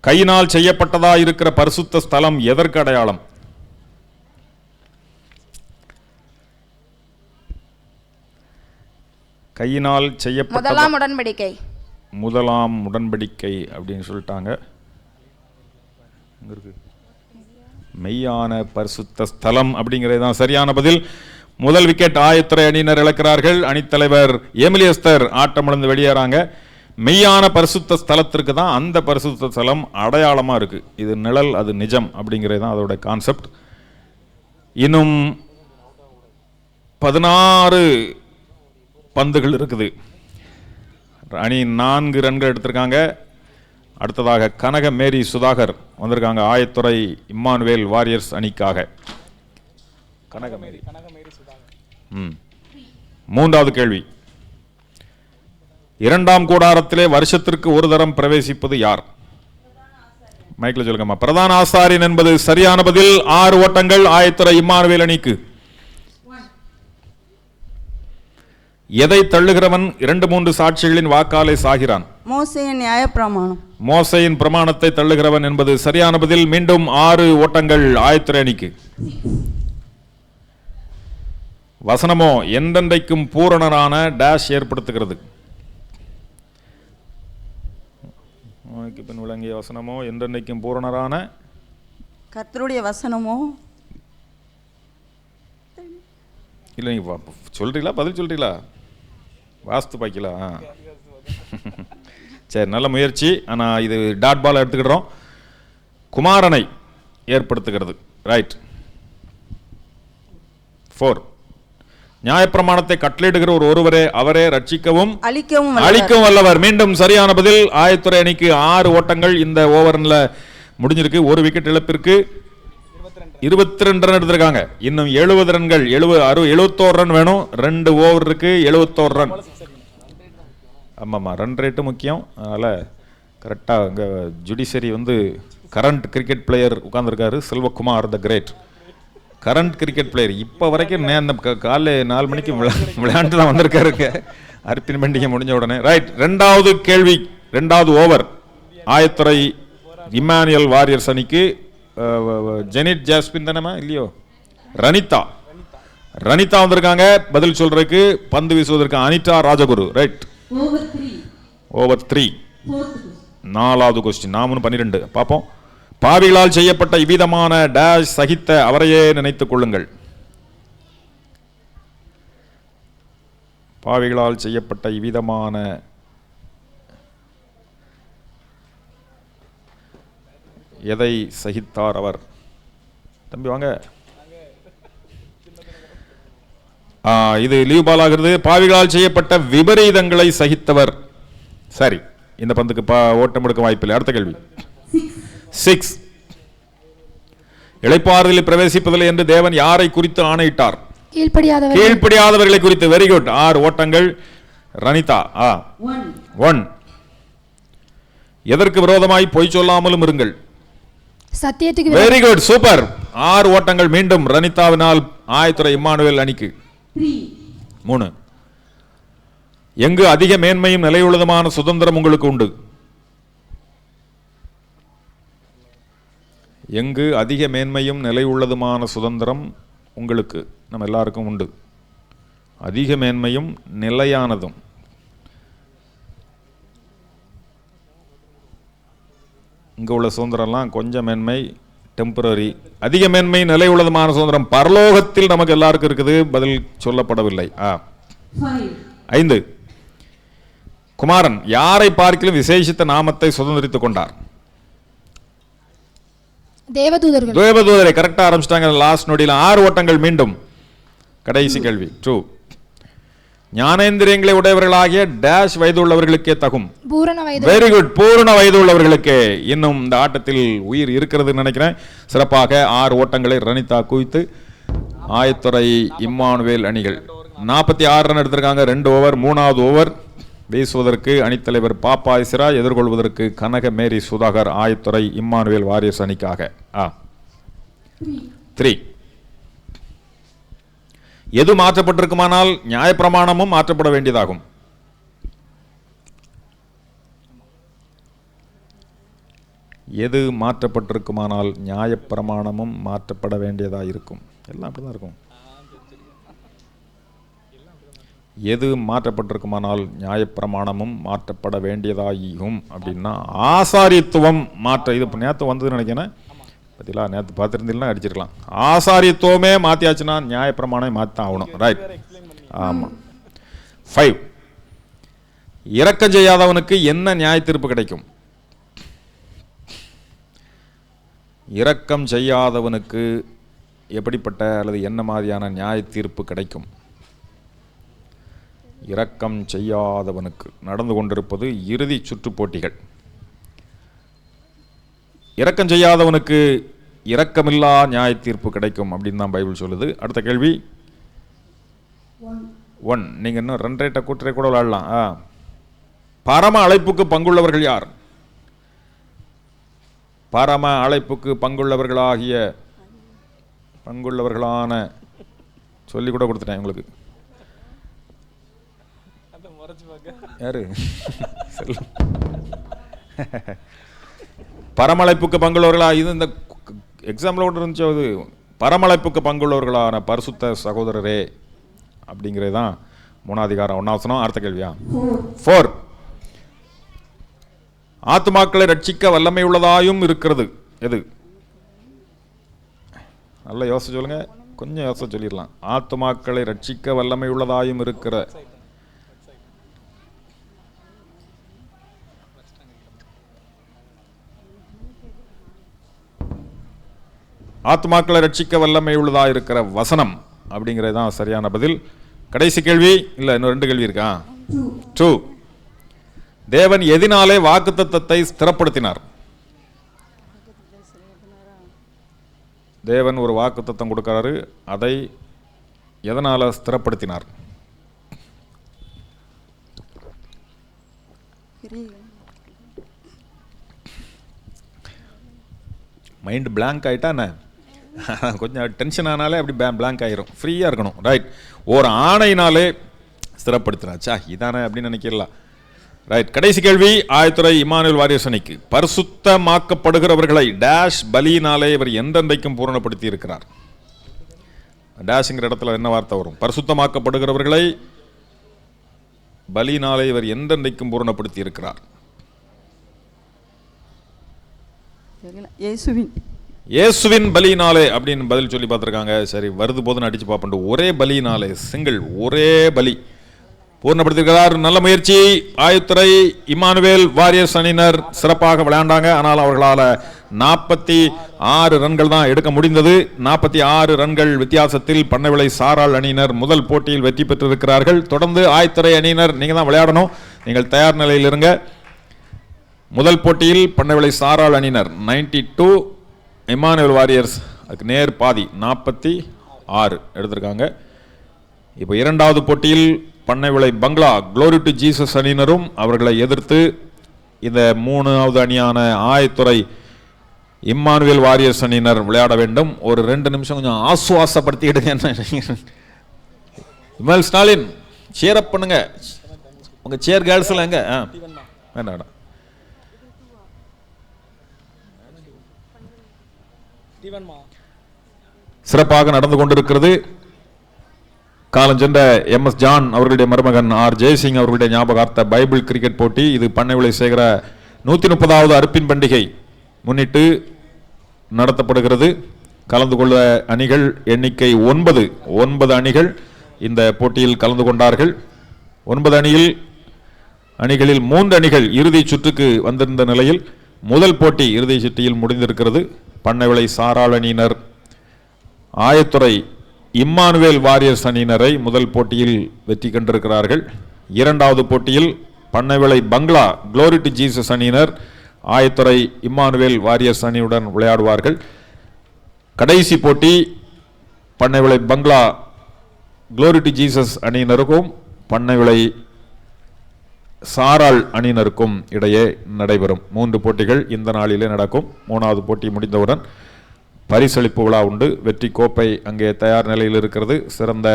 [SPEAKER 1] கையினால் செய்யப்பட்டதா இருக்கிற பரிசுத்த ஸ்தலம் எதற்கு அடையாளம்? கையினால் செய்யப்பட்ட முதலாம் உடன்படிக்கை அப்படின்னு சொல்லிட்டாங்க. மெய்யான பரிசுத்த ஸ்தலம் அப்படிங்கிறது தான் சரியான பதில். முதல் விக்கெட் ஆயத்துறை அணியினர் இழக்கிறார்கள். அணித்தலைவர் எமிலி எஸ்தர் ஆட்டமிழந்து வெளியேறாங்க. மெய்யான பரிசுத்த ஸ்தலத்திற்கு தான் அந்த பரிசுத்த ஸ்தலம் அடையாளமாக இருக்கு. இது நிழல், அது நிஜம் அப்படிங்கிறது தான் அதோட கான்செப்ட். இன்னும் 16 பந்துகள் இருக்குது. அணி 4 ரன்கள் எடுத்திருக்காங்க. அடுத்ததாக கனக மேரி சுதாகர் வந்திருக்காங்க ஆயத்துறை இம்மானுவேல் வாரியர்ஸ் அணிக்காக. கனகமேரி 3வது கேள்வி. 2ஆம் கூடாரத்திலே வருஷத்திற்கு ஒரு தரம் பிரவேசிப்பது யார்? மைக்கில் சொல்லுங்கம்மா. பிரதான ஆசாரியன் என்பது சரியான பதில். 6 ஓட்டங்கள் ஆயத்துறை இம்மானுவேல் அணிக்கு. எதை தள்ளுகிறவன் 2-3 சாட்சிகளின் வாக்காலை சாகிறான்?
[SPEAKER 4] மோசேயின் நியாயப்பிரமாணம்.
[SPEAKER 1] மோசேயின் பிரமாணத்தை தள்ளுகிறவன் என்பது சரியான பதில். மீண்டும் 6 ஓட்டங்கள் ஆயத்துறை அணிக்கு. வசனமோ என்றென்றைக்கும் பூரணரான டேஷ் ஏற்படுத்துகிறது. பின் விளங்கிய வசனமோ என்றென்றைக்கும் பூரணரான
[SPEAKER 4] கர்த்தருடைய வசனமோ.
[SPEAKER 1] இல்லை நீங்க சொல்றீங்களா, பதில் சொல்றீங்களா? வாஸ்து பாய்க்கலா? சரி, நல்ல முயற்சி. ஆனால் இது டாட் பால் எடுத்துக்கிடுறோம். குமாரனை ஏற்படுத்துகிறது. ரைட். 4. நியாயப்பிரமாணத்தை கட்டளையிடுகிற ஒருவரே அவரே ரட்சிக்கவும் அழிக்கவும் வல்லவர். மீண்டும் சரியான பதில். ஆயத்துறை அணிக்கு 6 ஓட்டங்கள் இந்த ஓவரில் முடிஞ்சிருக்கு. 1 விக்கெட் இழப்பிற்கு 22 ரன் எடுத்திருக்காங்க. இன்னும் 70 ரன்கள் 71 ரன் வேணும். 2 ஓவர் இருக்கு, 71 ரன். ஆமாம்மா, ரன் ரேட்டு முக்கியம். அதனால கரெக்டாக இங்கே ஜுடிஷரி வந்து கரண்ட் கிரிக்கெட் பிளேயர் உட்காந்துருக்காரு, Selvakumar the great. Current cricket player இப்போ வரைக்கும் அந்த காலைல 4 மணிக்கு விளையாண்டு தான் வந்திருக்காருங்க. அர்ப்பின் பண்டிகை முடிஞ்ச உடனே. ரைட், 2வது கேள்வி, 2வது ஓவர். ஆயத்துறை இம்மானுவேல் வாரியர்ஸ் அணிக்கு ஜெனிட் ஜாஸ்பின் தானேமா இல்லையோ, ரனிதா வந்திருக்காங்க பதில் சொல்றதுக்கு. பந்து வீசுவதற்கு அனிதா ராஜகுரு. ரைட், ஓவர் 3, 4வது கொஸ்டின். 4-12 பார்ப்போம். பாவிகளால் செய்யப்பட்ட இவ்விதமான டேஷ் சகித்த அவரையே நினைத்துக் கொள்ளுங்கள். பாவிகளால் செய்யப்பட்ட இவ்விதமான எதை சகித்தார் அவர்? தம்பி வாங்க. இது லீவ் பால் ஆகிறது. பாவிகளால் செய்யப்பட்ட விபரீதங்களை சகித்தவர். சரி, இந்த பந்துக்கு ஓட்டம் எடுக்க வாய்ப்பில்லை. அடுத்த கேள்வி 6. இளைப்பாறுதலில் பிரவேசிப்பதில்லை என்று தேவன் யாரை குறித்து ஆணையிட்டார்? கீழ்ப்படியாதவர்களை குறித்து. Very good. 6 ஓட்டங்கள். ரனிதா 1. எதற்கு விரோதமாய் பொய் சொல்லாமலும் இருங்கள்.
[SPEAKER 3] சத்தியத்துக்கு.
[SPEAKER 1] Very good, super. 6 ஓட்டங்கள். மீண்டும் ரனிதாவினால் ஆயத்துறை இம்மானுவேல் அணிக்கு 3. எங்கு அதிக மேன்மையும் நிலையுள்ளதுமான சுதந்திரம் உங்களுக்கு உண்டு? எங்கு அதிக மேன்மையும் நிலையுள்ளதுமான சுதந்திரம் உங்களுக்கு, நம்ம எல்லாருக்கும் உண்டு. அதிக மேன்மையும் நிலையானதும். இங்கே உள்ள சுதந்திரம்லாம் கொஞ்சம் மேன்மை, டெம்பரரி. அதிக மேன்மை நிலை உள்ளதுமான சுதந்திரம் பரலோகத்தில் நமக்கு எல்லாருக்கும் இருக்குது. பதில் சொல்லப்படவில்லை. 5. குமாரன் யாரை பார்க்கிலும் விசேஷித்த நாமத்தை சுதந்திரித்துக் கொண்டார்? தேவதூதரை. கரெக்டா ஆரம்பிச்சிட்டாங்க லாஸ்ட் நொடியில். 6 ஓட்டங்கள். மீண்டும் கடைசி கேள்வி 2. ஞானேந்திரியங்களை உடையவர்களாகிய டேஷ் வயது உள்ளவர்களுக்கே தகும். வெரி குட், பூரண வயது உள்ளவர்களுக்கே. இன்னும் இந்த ஆட்டத்தில் உயிர் இருக்கிறது நினைக்கிறேன். சிறப்பாக 6 ஓட்டங்களை ரனிதா குவித்து ஆயத்துறை இம்மானுவேல் அணிகள் 46 ரன் எடுத்திருக்காங்க. 2 ஓவர். 3வது ஓவர் வீசுவதற்கு அணித்தலைவர் பாப்பா இஸ்ரா, எதிர்கொள்வதற்கு கனக மேரி சுதாகர் ஆயத்துறை இம்மானுவேல் வாரியர்ஸ் அணிக்காக. 3. எது மாற்றப்பட்டிருக்குமானால் நியாயப்பிரமாணமும் மாற்றப்பட வேண்டியதாகும்? எது மாற்றப்பட்டிருக்குமானால் நியாயப்பிரமாணமும் மாற்றப்பட வேண்டியதாக இருக்கும்? எல்லாம் அப்படிதான் இருக்கும். எது மாற்றப்பட்டிருக்குமானால் நியாயப்பிரமாணமும் மாற்றப்பட வேண்டியதாகும் அப்படின்னா ஆசாரியத்துவம் மாற்ற. இது நேற்று வந்ததுன்னு நினைக்கிறேன். பார்த்தீங்களா, நேற்று பார்த்துருந்தீங்கன்னா அடிச்சிருக்கலாம். ஆசாரியத்துவமே மாற்றியாச்சுன்னா நியாயப்பிரமாணம் மாற்ற ஆகணும். ரைட், ஆமாம். 5. இரக்கம் செய்யாதவனுக்கு என்ன நியாய தீர்ப்பு கிடைக்கும்? இரக்கம் செய்யாதவனுக்கு எப்படிப்பட்ட அல்லது என்ன மாதிரியான நியாய தீர்ப்பு கிடைக்கும்? இரக்கம் செய்யாதவனுக்கு நடந்து கொண்டிருப்பது இறுதி சுற்று போட்டிகள். இரக்கம் செய்யாதவனுக்கு இரக்கமில்லா நியாய தீர்ப்பு கிடைக்கும் அப்படின்னு தான் பைபிள் சொல்லுது. அடுத்த கேள்வி 1. நீங்கள் இன்னும் ரன் ரேட்டை கூட்டுரை கூட விளையாடலாம். பரம அழைப்புக்கு பங்குள்ளவர்கள் யார்? பரம அழைப்புக்கு பங்குள்ளவர்களான சொல்லி கூட கொடுத்துட்டேன் உங்களுக்கு. யாரு? பரமழைப்புக்கு பங்குள்ளவர்களா? இது இந்த எக்ஸாம்பிள் கூட இருந்துச்சு. அது பரமழைப்புக்கு பங்குள்ளவர்களான பரிசுத்த சகோதரரே அப்படிங்கிறது தான் 3வது அதிகாரம் 1வது வசனம். அடுத்த கேள்வியா 4. ஆத்துமாக்களை ரட்சிக்க வல்லமை உள்ளதாயும் இருக்கிறது எது? நல்ல யோசிச்சு சொல்லுங்க. கொஞ்சம் யோசிச்சு சொல்லிடலாம். ஆத்துமாக்களை ரட்சிக்க வல்லமை உள்ளதாயும் இருக்கிற ஆத்மாக்களை ரட்சிக்க வல்லமை உள்ளதா இருக்கிற வசனம் அப்படிங்கிறது தான் சரியான பதில். கடைசி கேள்வி. இல்லை, இன்னும் 2 கேள்வி இருக்கா? 2. தேவன் எதினாலே வாக்குத்தத்தத்தை ஸ்திரப்படுத்தினார்? தேவன் ஒரு வாக்குத்தத்தம் கொடுக்கிறாரு, அதை எதனால ஸ்திரப்படுத்தினார்? மைண்டு blank ஆகிட்டா என்ன கொஞ்சம் டென்ஷன் ஆனாலே அப்படி blank ஆகிரும். ஃப்ரீயாக இருக்கணும். ரைட். ஒரு ஆணையினாலே ஸ்திரப்படுத்தினாச்சா இதானே அப்படின்னு நினைக்கலாம். ரைட். கடைசி கேள்வி ஆயத்துறை இம்மானுவேல் வாரியர்ஸ் அணிக்கு. பரிசுத்தமாக்கப்படுகிறவர்களை டேஷ் பலியினாலே இவர் எந்தெந்தைக்கும் பூரணப்படுத்தி இருக்கிறார். டேஷ்ங்கிற இடத்துல என்ன வார்த்தை வரும்? பரிசுத்தமாக்கப்படுகிறவர்களை பலியினாலே இவர் எந்தெந்தைக்கும் பூரணப்படுத்தி இருக்கிறார். இயேசுவின் பலியினாலே அப்படின்னு பதில் சொல்லி பார்த்துருக்காங்க. சரி, வருது போதுன்னு அடிச்சு பார்ப்போம். ஒரே பலியினாலே, சிங்கிள், ஒரே பலி பூர்ணப்படுத்திருக்கிறார். நல்ல முயற்சி. ஆயத்துறை இம்மானுவேல் வாரியர்ஸ் அணியினர் சிறப்பாக விளையாண்டாங்க. ஆனால் அவர்களால் 46 ரன்கள் தான் எடுக்க முடிந்தது. 46 ரன்கள் வித்தியாசத்தில் பண்ணைவிளை சாராள் அணியினர் முதல் போட்டியில் வெற்றி பெற்றிருக்கிறார்கள். தொடர்ந்து ஆயத்துறை அணியினர் நீங்கள் தான் விளையாடணும். நீங்கள் தயார் நிலையில் இருங்க. முதல் போட்டியில் பண்ணைவிளை சாராள் அணியினர் 92, இம்மானுவேல் வாரியர்ஸ் அதுக்கு நேர் பாதி 46 எடுத்திருக்காங்க. இப்போ இரண்டாவது போட்டியில் பண்ணைவிளை பங்களா க்ளோரி டு ஜீசஸ் அணியினரும் அவர்களை எதிர்த்து இந்த மூணாவது அணியான ஆயத்துறை இம்மானுவேல் வாரியர்ஸ் அணியினர் விளையாட வேண்டும். ஒரு 2 நிமிஷம் கொஞ்சம் ஆசுவாசப்படுத்திக்கிடுங்க. இமால் ஸ்டாலின் சேரப் பண்ணுங்க. உங்க சேர் கேர்ள்ஸ் எல்லாம் எங்க? வேண்டாம். சிறப்பாக நடந்து கொண்டிருக்கிறது. காலஞ்சென்ற MS ஜான் அவர்களுடைய மருமகன் R ஜெயசிங் அவர்களுடைய ஞாபகார்த்த பைபிள் கிரிக்கெட் போட்டி. இது பண்ணைவிளை சேகர 130வது அறுப்பின் பண்டிகை முன்னிட்டு நடத்தப்படுகிறது. கலந்து கொள்ள அணிகள் எண்ணிக்கை 9 அணிகள் இந்த போட்டியில் கலந்து கொண்டார்கள். 9 அணிகளில் 3 அணிகள் இறுதி சுற்றுக்கு வந்திருந்த நிலையில் முதல் போட்டி இறுதி சுற்றில் முடிந்திருக்கிறது. பண்ணைவிளை சாராள் அணியினர் ஆயத்துறை இம்மானுவேல் வாரியர்ஸ் அணியினரை முதல் போட்டியில் வெற்றி கண்டிருக்கிறார்கள். இரண்டாவது போட்டியில் பண்ணைவிளை பங்களா க்ளோரி டு ஜீசஸ் அணியினர் ஆயத்துறை இம்மானுவேல் வாரியர்ஸ் அணியுடன் விளையாடுவார்கள். கடைசி போட்டி பண்ணைவிளை பங்களா க்ளோரி டு ஜீசஸ் அணியினருக்கும் பண்ணைவிளை சாராள் அணியினருக்கும் இடையே நடைபெறும் 3 போட்டிகள் இந்த நாளிலே நடக்கும். 3வது போட்டி முடிந்தவுடன் பரிசளிப்பு விழா உண்டு. வெற்றி கோப்பை அங்கே தயார் நிலையில் இருக்கிறது. சிறந்த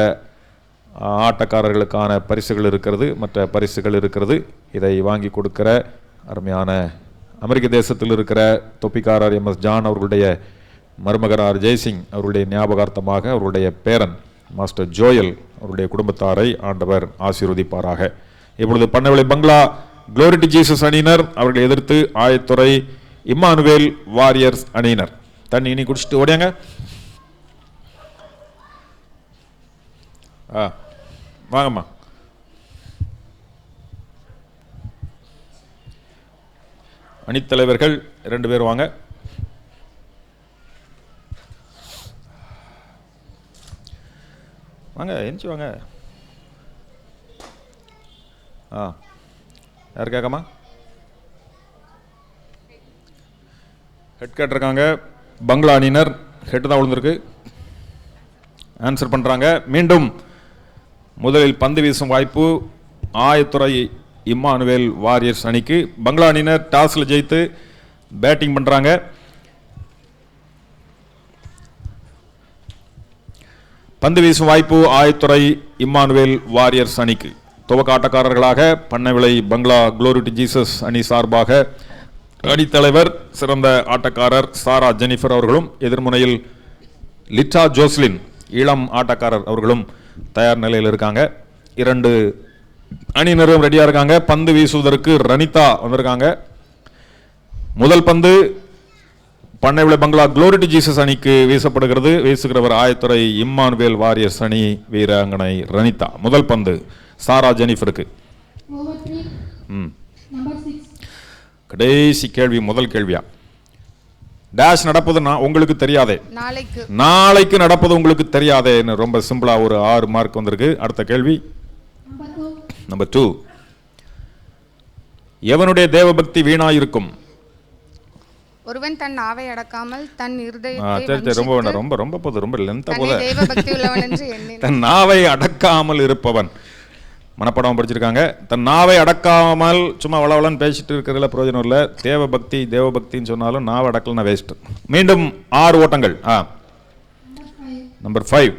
[SPEAKER 1] ஆட்டக்காரர்களுக்கான பரிசுகள் இருக்கிறது, மற்ற பரிசுகள் இருக்கிறது. இதை வாங்கி கொடுக்கிற அருமையான அமெரிக்க தேசத்தில் இருக்கிற தொப்பிக்காரர் MS ஜான் அவர்களுடைய மருமகன் R ஜெயசிங் அவருடைய ஞாபகார்த்தமாக அவருடைய பேரன் மாஸ்டர் ஜோயல் அவருடைய குடும்பத்தாரை ஆண்டவர் ஆசீர்வதிப்பாராக. இப்பொழுது பண்ணைவிளை பங்களா க்ளோரி டு ஜீசஸ் அணியினர் அவர்களை எதிர்த்து ஆயத்துறை இம்மானுவேல் வாரியர்ஸ் அணியினர். தண்ணி இனி குடிச்சிட்டு ஓடியாங்க. வாங்கம்மா. அணித்தலைவர்கள் 2 பேர் வாங்க. வாங்க, எந்திச்சு வாங்க. யார் கேட்கமா? ஹெட் கேட்டிருக்காங்க. பங்களா அணியினர் ஹெட் தான் விழுந்திருக்கு. ஆன்சர் பண்ணுறாங்க. மீண்டும் முதலில் பந்து வீசும் வாய்ப்பு ஆயத்துறை இம்மானுவேல் வாரியர்ஸ் அணிக்கு. பங்களா அணியினர் டாஸில் ஜெயித்து பேட்டிங் பண்ணுறாங்க. பந்து வீசும் வாய்ப்பு ஆயத்துறை இம்மானுவேல் வாரியர்ஸ் அணிக்கு. துவக்க ஆட்டக்காரர்களாக பண்ணைவிளை பங்களா க்ளோரி டு ஜீசஸ் அணி சார்பாக அணித்தலைவர் சிறந்த ஆட்டக்காரர் சாரா ஜெனிஃபர் அவர்களும், எதிர்முனையில் லிட்டா ஜோஸ்லின் இளம் ஆட்டக்காரர் அவர்களும் தயார் நிலையில் இருக்காங்க. 2 அணியினரும் ரெடியாக இருக்காங்க. பந்து வீசுவதற்கு ரனிதா வந்திருக்காங்க. முதல் பந்து பண்ணைவிளை பங்களா க்ளோரி டு ஜீசஸ் அணிக்கு வீசப்படுகிறது. வீசுகிறவர் ஆயத்துறை இம்மானுவேல் வாரியர்ஸ் அணி வீராங்கனை ரனிதா. முதல் பந்து சாரா ஜெனிஃபருக்கு. கடைசி கேள்வி, முதல் கேள்வியா? டேஷ் நடப்பது உங்களுக்கு தெரியாதே, நாளைக்கு நடப்பது உங்களுக்கு தெரியாதே. ரொம்ப சிம்பிளா ஒரு 6 மார்க் வந்திருக்கு. அடுத்த கேள்வி நம்பர் 2. எவனுடைய தேவபக்தி வீணாயிருக்கும்?
[SPEAKER 3] ஒருவன் தன் நாவை அடக்காமல் தன் இருதயத்தை
[SPEAKER 1] ரொம்ப லென்த்தா போல. தன் நாவை அடக்காமல் இருப்பவன் மனப்படம் படிச்சிருக்காங்க. தன் நாவை அடக்காமல் சும்மா வளவளன்னு பேசிட்டு இருக்கிறதுல பிரயோஜனம் இல்லை. தேவபக்தின்னு சொன்னாலும் நாவை அடக்கலன்னா வேஸ்ட். மீண்டும் 6 ஓட்டங்கள். நம்பர் 5.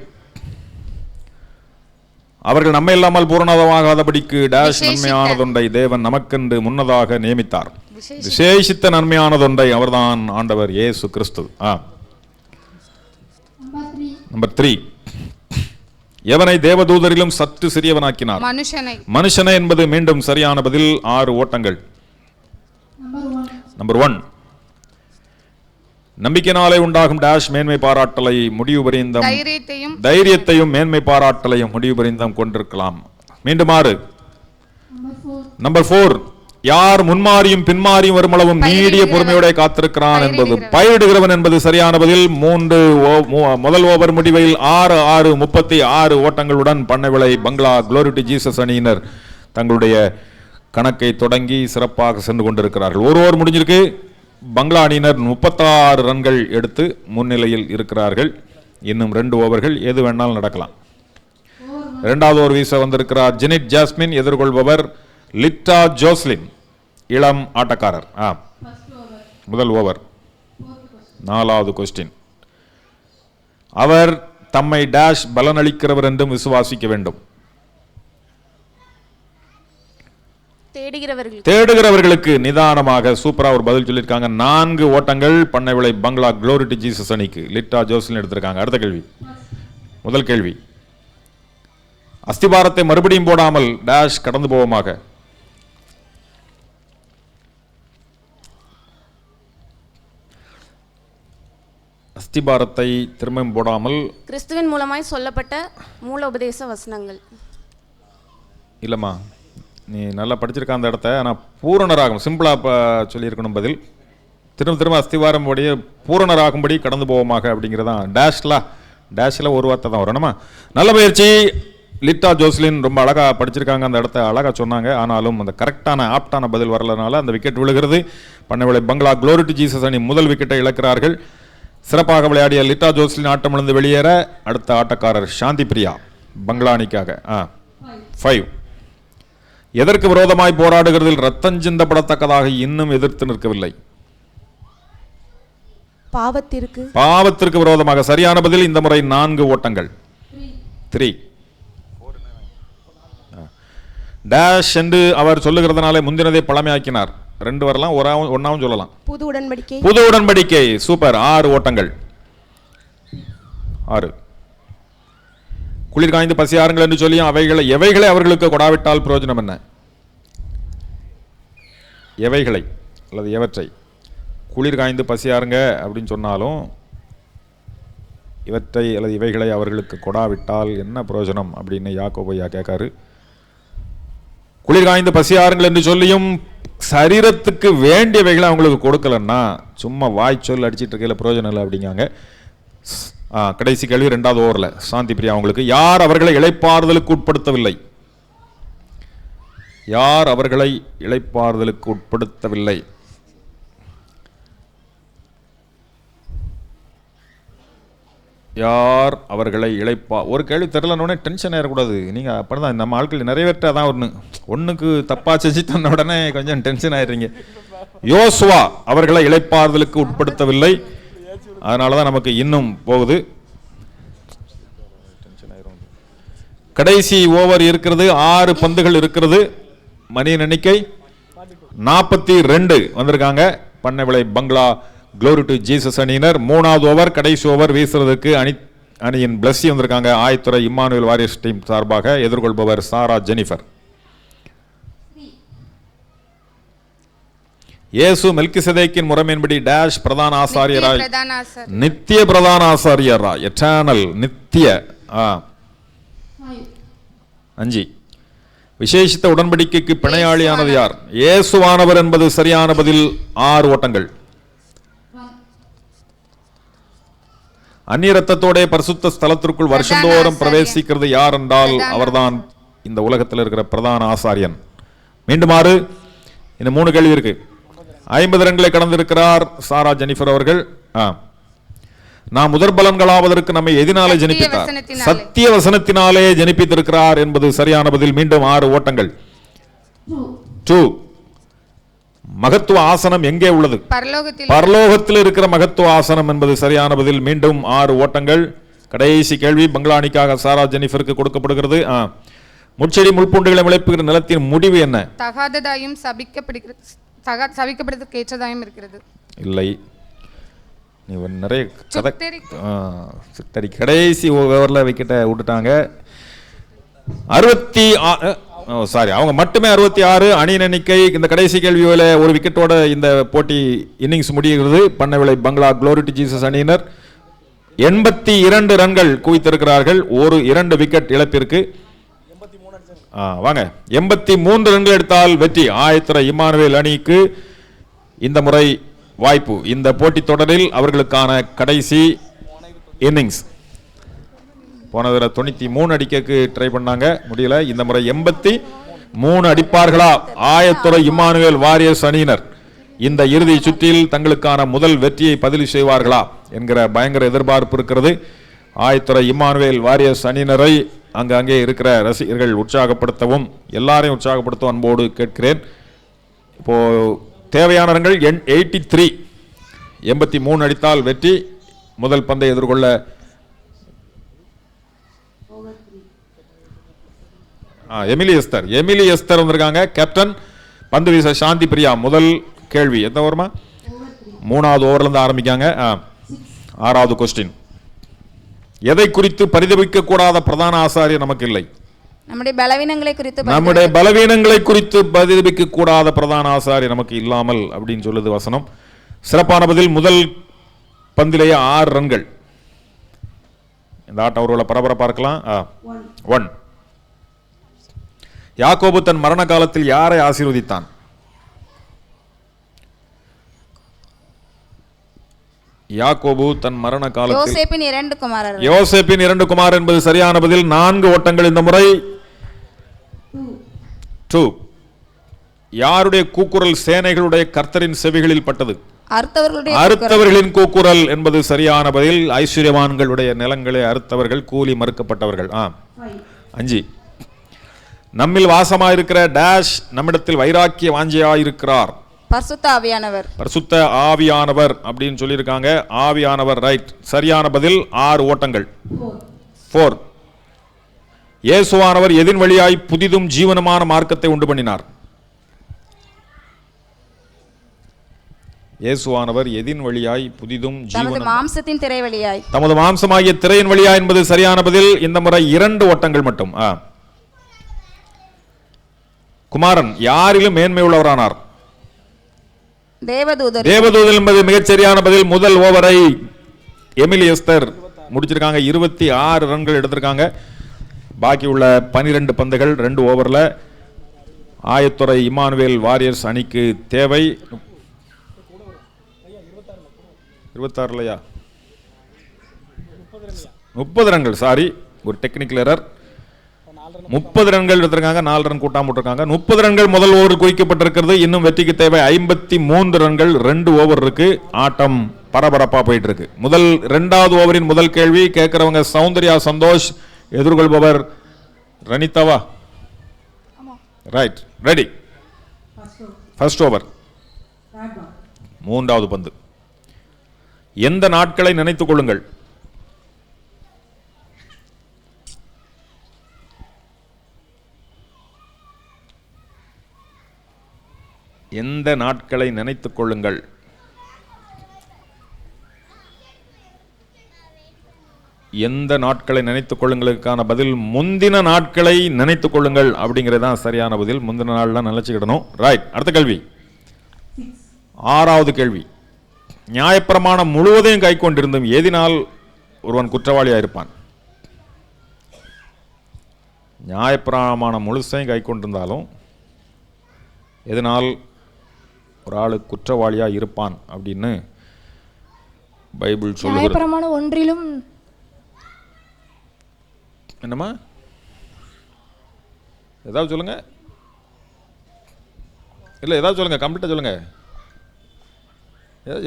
[SPEAKER 1] அவர்கள் நம்மை இல்லாமல் பூரணமாகாதபடிக்கு டேஷ் நன்மையானதொன்றை தேவன் நமக்கென்று முன்னதாக நியமித்தார். விசேஷித்த நன்மையானதொன்றை அவர்தான் ஆண்டவர் இயேசு கிறிஸ்து. நம்பர் 3. எவனை தேவதூதரிலும் சற்று சிறியவனாக்கினார்? மனுஷனை என்பது மீண்டும் சரியான பதில். 6 ஓட்டங்கள். நம்பர் 1. நம்பிக்கையினாலே உண்டாகும் டேஷ் மேன்மை பாராட்டலை முடிவு பரிந்தம் தைரியத்தையும் மேன்மை பாராட்டலையும் முடிவு பரிந்தம் கொண்டிருக்கலாம். மீண்டும் 6. நம்பர் 4. யார் முன்மாறியும் பின்மாறியும் வருமளவும் நீடிய பொறுமையோட காத்திருக்கிறான் என்பது பயிரிடுகிறவன் என்பது சரியான பதில். முதல் ஓவர் முடிவில் 6-6 36 ஓட்டங்களுடன் பண்ணவிளை பங்களா குளோரி டு ஜீசஸ் அணியினர் தங்களுடைய கணக்கை தொடங்கி சிறப்பாக சென்று கொண்டிருக்கிறார்கள். ஒரு ஓவர் முடிஞ்சிருக்கு. பங்களா அணியினர் 36 ரன்கள் எடுத்து முன்னிலையில் இருக்கிறார்கள். இன்னும் 2 ஓவர்கள், எது வேணாலும் நடக்கலாம். 2வது ஓவர் வீச வந்திருக்கிறார் ஜெனிட் ஜாஸ்மின். எதிர்கொள்பவர் லிட்டா ஜோஸ்லின், இளம் ஆட்டக்காரர். முதல் ஓவர். 4வது கொஸ்டின். அவர் தம்மை டேஷ் பலனளிக்கிறவர் என்றும் விசுவாசிக்க வேண்டும். தேடுகிறவர்களுக்கு. நிதானமாக சூப்பரா ஒரு பதில் சொல்லியிருக்காங்க. 4 ஓட்டங்கள். பண்ணைவிளை பங்களா குளோரி டு ஜீசஸ் அணிக்கு லிட்டா ஜோஸ்லின் எடுத்திருக்காங்க. அடுத்த கேள்வி. முதல் கேள்வி. அஸ்திபாரத்தை மறுபடியும் போடாமல் டேஷ் கடந்து போவோமாக. அஸ்திபாரத்தை திரும்பவும் போடாமல்
[SPEAKER 5] கிறிஸ்துவின் மூலமாய் சொல்லப்பட்ட மூல உபதேச வசனங்கள்.
[SPEAKER 1] இல்லம்மா, நீ நல்லா படிச்சிருக்க அந்த இடத்த. ஆனால் பூரணராகும் சிம்பிளாக சொல்லியிருக்கணும் பதில். திரும்ப அஸ்திவாரம் உடைய பூரணராகும்படி கடந்து போவோமாக அப்படிங்கிறதான். டேஷில் ஒரு வார்த்தை தான் வரணுமா. நல்ல பயிற்சி. லிட்டா ஜோஸ்லின் ரொம்ப அழகாக படிச்சிருக்காங்க, அந்த இடத்த அழகாக சொன்னாங்க. ஆனாலும் அந்த கரெக்டான ஆப்டான பதில் வரலனால அந்த விக்கெட் விழுகிறது. பண்ணவிளை பங்களா குளோரி டு ஜீசஸ் அணி முதல் விக்கெட்டை இழக்கிறார்கள். சிறப்பாக விளையாடிய லிட்டா ஜோஸ்லின் ஆட்டமிழந்து வெளியேற அடுத்த ஆட்டக்காரர் சாந்தி பிரியா பங்களா அணிக்காக. 5. எதற்கு விரோதமாய் போராடுகிறதில் ரத்தம் சிந்தப்படத்தக்கதாக இன்னும் எதிர்த்து நிற்கவில்லை? பாவத்திற்கு விரோதமாக. சரியான பதில். இந்த முறை 4 ஓட்டங்கள். 3. டேஷ் என்று அவர் சொல்லுகிறதுனாலே முந்தினதை பழமையாக்கினார். 2 வரலாம், ஒன்னாவும் சொல்லலாம். புது உடன்படிக்கை. சூப்பர். 6 ஓட்டங்கள். 6. குளிர் காய்ந்து பசியாருங்கள் என்று சொல்லியும் எவைகளை அவர்களுக்கு கொடாவிட்டால் பிரயோஜனம் என்ன? எவைகளை அல்லது எவற்றை? குளிர் காய்ந்து பசியாருங்க அப்படின்னு சொன்னாலும் இவற்றை அல்லது இவைகளை அவர்களுக்கு கொடாவிட்டால் என்ன பிரயோஜனம் அப்படின்னு யாக்கோபையா கேட்காரு. குளிர் காய்ந்து பசியாருங்கள் என்று சொல்லியும் சரீரத்துக்கு வேண்டியவைகளை அவங்களுக்கு கொடுக்கலன்னா சும்மா வாய்ச்சொல் அடிச்சிட்டு இருக்கையில பிரயோஜனம் இல்லை அப்படிங்காங்க. கடைசி கேள்வி 2வது ஓவரில் சாந்தி பிரியா அவங்களுக்கு. யார் அவர்களை இளைப்பாறுதலுக்கு உட்படுத்தவில்லை? யார் அவர்களை இளைப்பாறுதலுக்கு உட்படுத்தவில்லை? யார் அவர்களை ஒரு கேள்வி தெரியலன்னு டென்ஷன் ஆயிடக்கூடாது. நீங்கள் அப்படிதான் நம்ம ஆட்கள் நிறைவேற்றாதான் ஒன்றுக்கு தப்பா செஞ்சு தன்ன உடனே கொஞ்சம் டென்ஷன் ஆயிடுறீங்க. யோசுவா அவர்களை இளைப்பாறுதலுக்கு உட்படுத்தவில்லை. அதனால தான் நமக்கு இன்னும் போகுது. கடைசி ஓவர் இருக்கிறது. 6 பந்துகள் இருக்கிறது. மணியின் எண்ணிக்கை 42 வந்திருக்காங்க. பண்ணவிளை பங்களா குளோரி டு ஜீசஸ் அணியினர் 3வது ஓவர் கடைசி ஓவர் வீசுறதுக்கு அணியின் பிளஸ்ஸி வந்திருக்காங்க. ஆயத்துறை இம்மானுவேல் வாரியர்ஸ் டீம் சார்பாக. எதிர்கொள்பவர் சாரா ஜெனிஃபர். இயேசு மெல்கிசேதேக்கின் முறைமையின்படி டேஷ் பிரதான ஆசாரியராய் நித்திய பிரதான ஆசாரியராய் எட்டர்னல் நித்திய. 5. விசேஷித்த உடன்படிக்கைக்கு பிணையாளியானது யார்? இயேசுவானவர் என்பது சரியான பதில். 6 ஓட்டங்கள். அந்நிய ரத்தத்தோட பரிசுத்த ஸ்தலத்திற்குள் வருஷந்தோறும் பிரவேசிக்கிறது யார் என்றால் அவர்தான் இந்த உலகத்தில் இருக்கிற பிரதான ஆசாரியன். மீண்டும் 6. இந்த 3 கேள்வி இருக்கு. 50 ரன்களை கடந்திருக்கிறார் சாரா ஜெனிஃபர் அவர்கள். நாம் முதற் பலன்களாவதற்கு நம்மை எதினாலே
[SPEAKER 3] சத்திய
[SPEAKER 1] ஜனிப்பித்தார்?
[SPEAKER 3] வசனத்தினாலே.
[SPEAKER 1] சத்திய வசனத்தினாலே ஜனிப்பித்திருக்கிறார் என்பது சரியான பதில். மீண்டும் 6 ஓட்டங்கள். 2. மகத்துவ ஆசனம் எங்கே உள்ளது?
[SPEAKER 3] பரலோகத்தில்
[SPEAKER 1] பரலோகத்தில் இருக்கிற மகத்துவ ஆசனம் என்பது சரியான பதில். மீண்டும் 6 ஓட்டங்கள். கடைசி கேள்வி பங்களானிக்காக சாரா ஜெனிஃபருக்கு கொடுக்கப்படுகிறது. முட்செடி முள்பூண்டுகளை விளைப்புகிற நிலத்தின் முடிவு என்ன?
[SPEAKER 3] தகாததாயும் சபிக்கப்படுவதற்கு ஏற்றதாயும் இருக்கிறது.
[SPEAKER 1] இல்லை, நீ நிறைய கதை
[SPEAKER 3] சுட்டெரி.
[SPEAKER 1] கடைசி ஓவரில் விக்கெட்டை விட்டுட்டாங்க. 66 அவங்க மட்டுமே 66 அணியின் எண்ணிக்கை. இந்த கடைசி கேள்வியில் ஒரு விக்கெட்டோட இந்த போட்டி இன்னிங்ஸ் முடிகிறது. பண்ணவில்லை பங்களா குளோரி டு ஜீசஸ் அணியினர் 82 ரன்கள் குவித்திருக்கிறார்கள். 2 விக்கெட் இழப்பிற்கு. வாங்க 83 ரன்கள் எடுத்தால் வெற்றி. ஆயத்துறை இம்மானுவேல் அணிக்கு இந்த முறை வாய்ப்பு. இந்த போட்டி தொடரில் அவர்களுக்கான கடைசி இன்னிங்ஸ். போன தடவை 93 அடிக்கக்கு ட்ரை பண்ணாங்க, முடியல. இந்த முறை 83 அடிப்பார்களா ஆயத்துறை இம்மானுவேல் வாரியர்ஸ் அணியினர்? இந்த இறுதி சுற்றில் தங்களுக்கான முதல் வெற்றியை பதிவு செய்வார்களா என்கிற பயங்கர எதிர்பார்ப்பு இருக்கிறது. ஆயத்துறை இம்மானுவேல் வாரியர்ஸ் அணியினரை அங்கே இருக்கிற ரசிகர்கள் உற்சாகப்படுத்தவும் எல்லாரையும் உற்சாகப்படுத்தவும் அன்போடு கேட்கிறேன். இப்போ தேவையான ரன்கள் 83. 83 அடித்தால் வெற்றி. முதல் பந்தை எதிர்கொள்ள எமிலி எஸ்தர் வந்திருக்காங்க. கேப்டன். பந்து வீச சாந்தி பிரியா. முதல் கேள்வி எந்த ஓவர்மா? 3வது ஓவர்ல இருந்து ஆரம்பிக்காங்க. 6வது கொஸ்டின். எதை குறித்து பரிதபிக்க கூடாத பிரதான ஆசாரியர் நமக்கு இல்லை?
[SPEAKER 5] நம்முடைய பலவீனங்களை
[SPEAKER 1] குறித்து பரிதபிக்க கூடாத பிரதான ஆசாரியர் நமக்கு இல்லாமல் அப்படின்னு சொல்லுது வசனம். சிறப்பான பதில். முதல் பந்திலேயே 6 ரன்கள். இந்த ஆட்டம் ஒருவேளை பரபரப்பா இருக்கலாம். 1. யாக்கோபு தன் மரண காலத்தில் யாரை ஆசீர்வதித்தான்? யாக்கோபு தன் மரண காலத்தில் யோசேப்பின் 2 குமாரர் என்பது சரியான பதில். 4 ஓட்டங்கள் இந்த முறை. 2. யாருடைய கூக்குரல் சேனைகளுடைய கர்த்தரின் செவிகளில் பட்டது? அறுத்தவர்களின் கூக்குரல் என்பது சரியான பதில். ஐஸ்வர்யவான்களுடைய நிலங்களை அறுத்தவர்கள், கூலி மறுக்கப்பட்டவர்கள். 5. நம்மில் வாசமாயிருக்கிற டேஷ் நம்மிடத்தில் வைராக்கிய வாஞ்சியாயிருக்கிறார். பரிசுத்த ஆவியானவர் அப்படின்னு சொல்லியிருக்காங்க. ஆவியானவர் ரைட். சரியான பதில். 6 ஓட்டங்கள். 4. இயேசுவானவர் எதின் வழியாய் புதிதும் ஜீவனமான மார்க்கத்தை உண்டு பண்ணினார்? இயேசுவானவர் எதின் வழியாய் புதிதும் தமது மாம்சமாகிய திரையின் வழியாய் என்பது சரியான பதில். இந்த முறை 2 ஓட்டங்கள் மட்டும். குமாரன் யாரிலும் மேன்மை உள்ளவரானார்? தேவதூதர் என்பது மிகச் சரியான பதில். முதல் ஓவரை எமிலி எஸ்தர் முடிச்சிருக்காங்க. 26 ரன்கள் எடுத்திருக்காங்க. பாக்கி உள்ள 12 பந்துகள் 2 ஓவர்ல. ஆயத்துறை இம்மானுவேல் வாரியர்ஸ் அணிக்கு தேவை 26 இல்லையா? 30 ரன்கள். சாரி, ஒரு டெக்னிக்கல் எரர். 30 ரன்கள் எடுத்திருக்காங்க. 4 ரன் கூட்டாம போட்டிருக்காங்க. 30 ரன்கள் முதல் ஓவர் குவிக்கப்பட்டிருக்கிறது. இன்னும் வெற்றிக்கு தேவை 53 ரன்கள். 2 ஓவர் இருக்கு. ஆட்டம் பரபரப்பா போயிட்டு இருக்கு. 2வது ஓவரின் முதல் கேள்வி கேட்கிறவங்க சௌந்தர்யா சந்தோஷ், எதிர்கொள்பவர் ரணிதாவா? Right, ready. First over. 3வது பந்து. எந்த நாட்களை நினைத்துக் கொள்ளுங்கள்? எந்த நாட்களை நினைத்துக் கொள்ளுங்கள்? எந்த நாட்களை நினைத்துக் கொள்ளுங்களுக்கான பதில் முந்தின நாட்களை நினைத்துக் கொள்ளுங்கள் அப்படிங்கிறது தான் சரியான பதில். முந்தின நாள்லாம் நினைச்சுக்கிடணும். ரைட். அடுத்த கேள்வி 6வது கேள்வி. நியாயப்பிரமாணம் முழுவதையும் கை கொண்டிருந்தும் எதினால் ஒருவன் குற்றவாளியாக இருப்பான்? நியாயப்பிரமாணம் முழுசையும் கை கொண்டிருந்தாலும் எதனால் ஒரு ஆளு குற்றவாளியா இருப்பான் அப்படின்னு பைபிள் சொல்லுகிறது.
[SPEAKER 5] நியாயப்பிரமாணம் ஒன்றிலும்
[SPEAKER 1] என்னம்மா? ஏதாவது சொல்லுங்க. இல்லை, ஏதாவது சொல்லுங்க. கம்ப்ளீட்டாக சொல்லுங்க.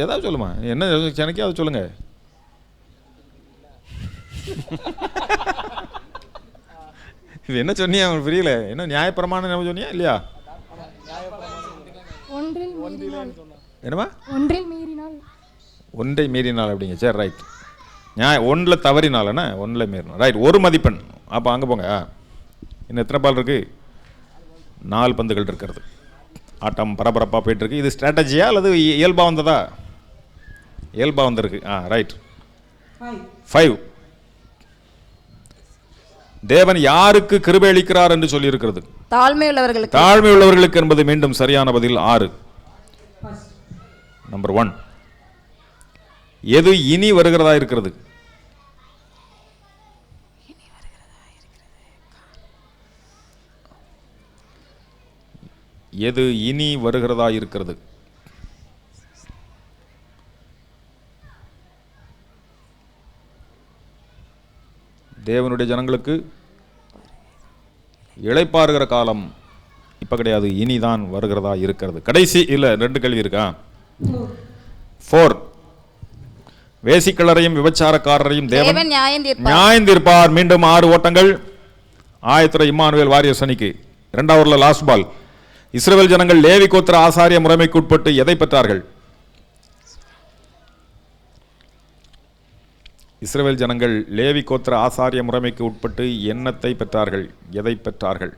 [SPEAKER 1] ஏதாவது சொல்லுமா. என்ன எனக்கே அதை சொல்லுங்க. இது என்ன சொன்னியா அவனுக்கு புரியல? என்ன நியாயப்பிரமாணம் என்ன சொன்னியா இல்லையா? என்னமா ஒன்றை மீறினால் அப்படிங்க. சரி ரைட். ஒன்றில் தவறினாலண்ணா ஒன்றில் மீறினால் ரைட். ஒரு மதிப்பெண். அப்போ அங்கே போங்க. இன்னும் எத்தனை பால் இருக்குது? 4 பந்துகள் இருக்கிறது. ஆட்டம் பரபரப்பாக போயிட்டுருக்கு. இது ஸ்ட்ராட்டஜியா அல்லது இயல்பாக வந்ததா? இயல்பாக வந்திருக்கு. ரைட். 5. தேவன் யாருக்கு கிருபை அளிக்கிறார் என்று சொல்லி இருக்கிறது?
[SPEAKER 5] தாழ்மை உள்ளவர்களுக்கு.
[SPEAKER 1] தாழ்மை உள்ளவர்களுக்கு என்பது மீண்டும் சரியான பதில். 6. நம்பர் 1. எது இனி வருகிறதா இருக்கிறது? எது இனி வருகிறதா இருக்கிறது? தேவனுடைய ஜனங்களுக்கு இளைப்பாறுகிற காலம் இப்ப கிடையாது, இனிதான் வருகிறதா இருக்கிறது. கடைசி இல்ல 2 கேள்வி இருக்கா? 4. வேசிக்கலரையும் விபச்சாரக்காரரையும் தேவன் நியாயம் தீர்ப்பார். மீண்டும் 6 ஓட்டங்கள். ஆயத்துறை இம்மானுவேல் வாரியர்ஸ் அணிக்கு 2வது ஓவர்ல லாஸ்ட் பால். இஸ்ரவேல் ஜனங்கள் லேவி கோத்திர ஆசாரிய முறைமைக்கு உட்பட்டு எதை பெற்றார்கள்? இஸ்ரவேல் ஜனங்கள் லேவி கோத்திர ஆசாரிய முறைமைக்கு உட்பட்டு என்னத்தை பெற்றார்கள்? எதை பெற்றார்கள்?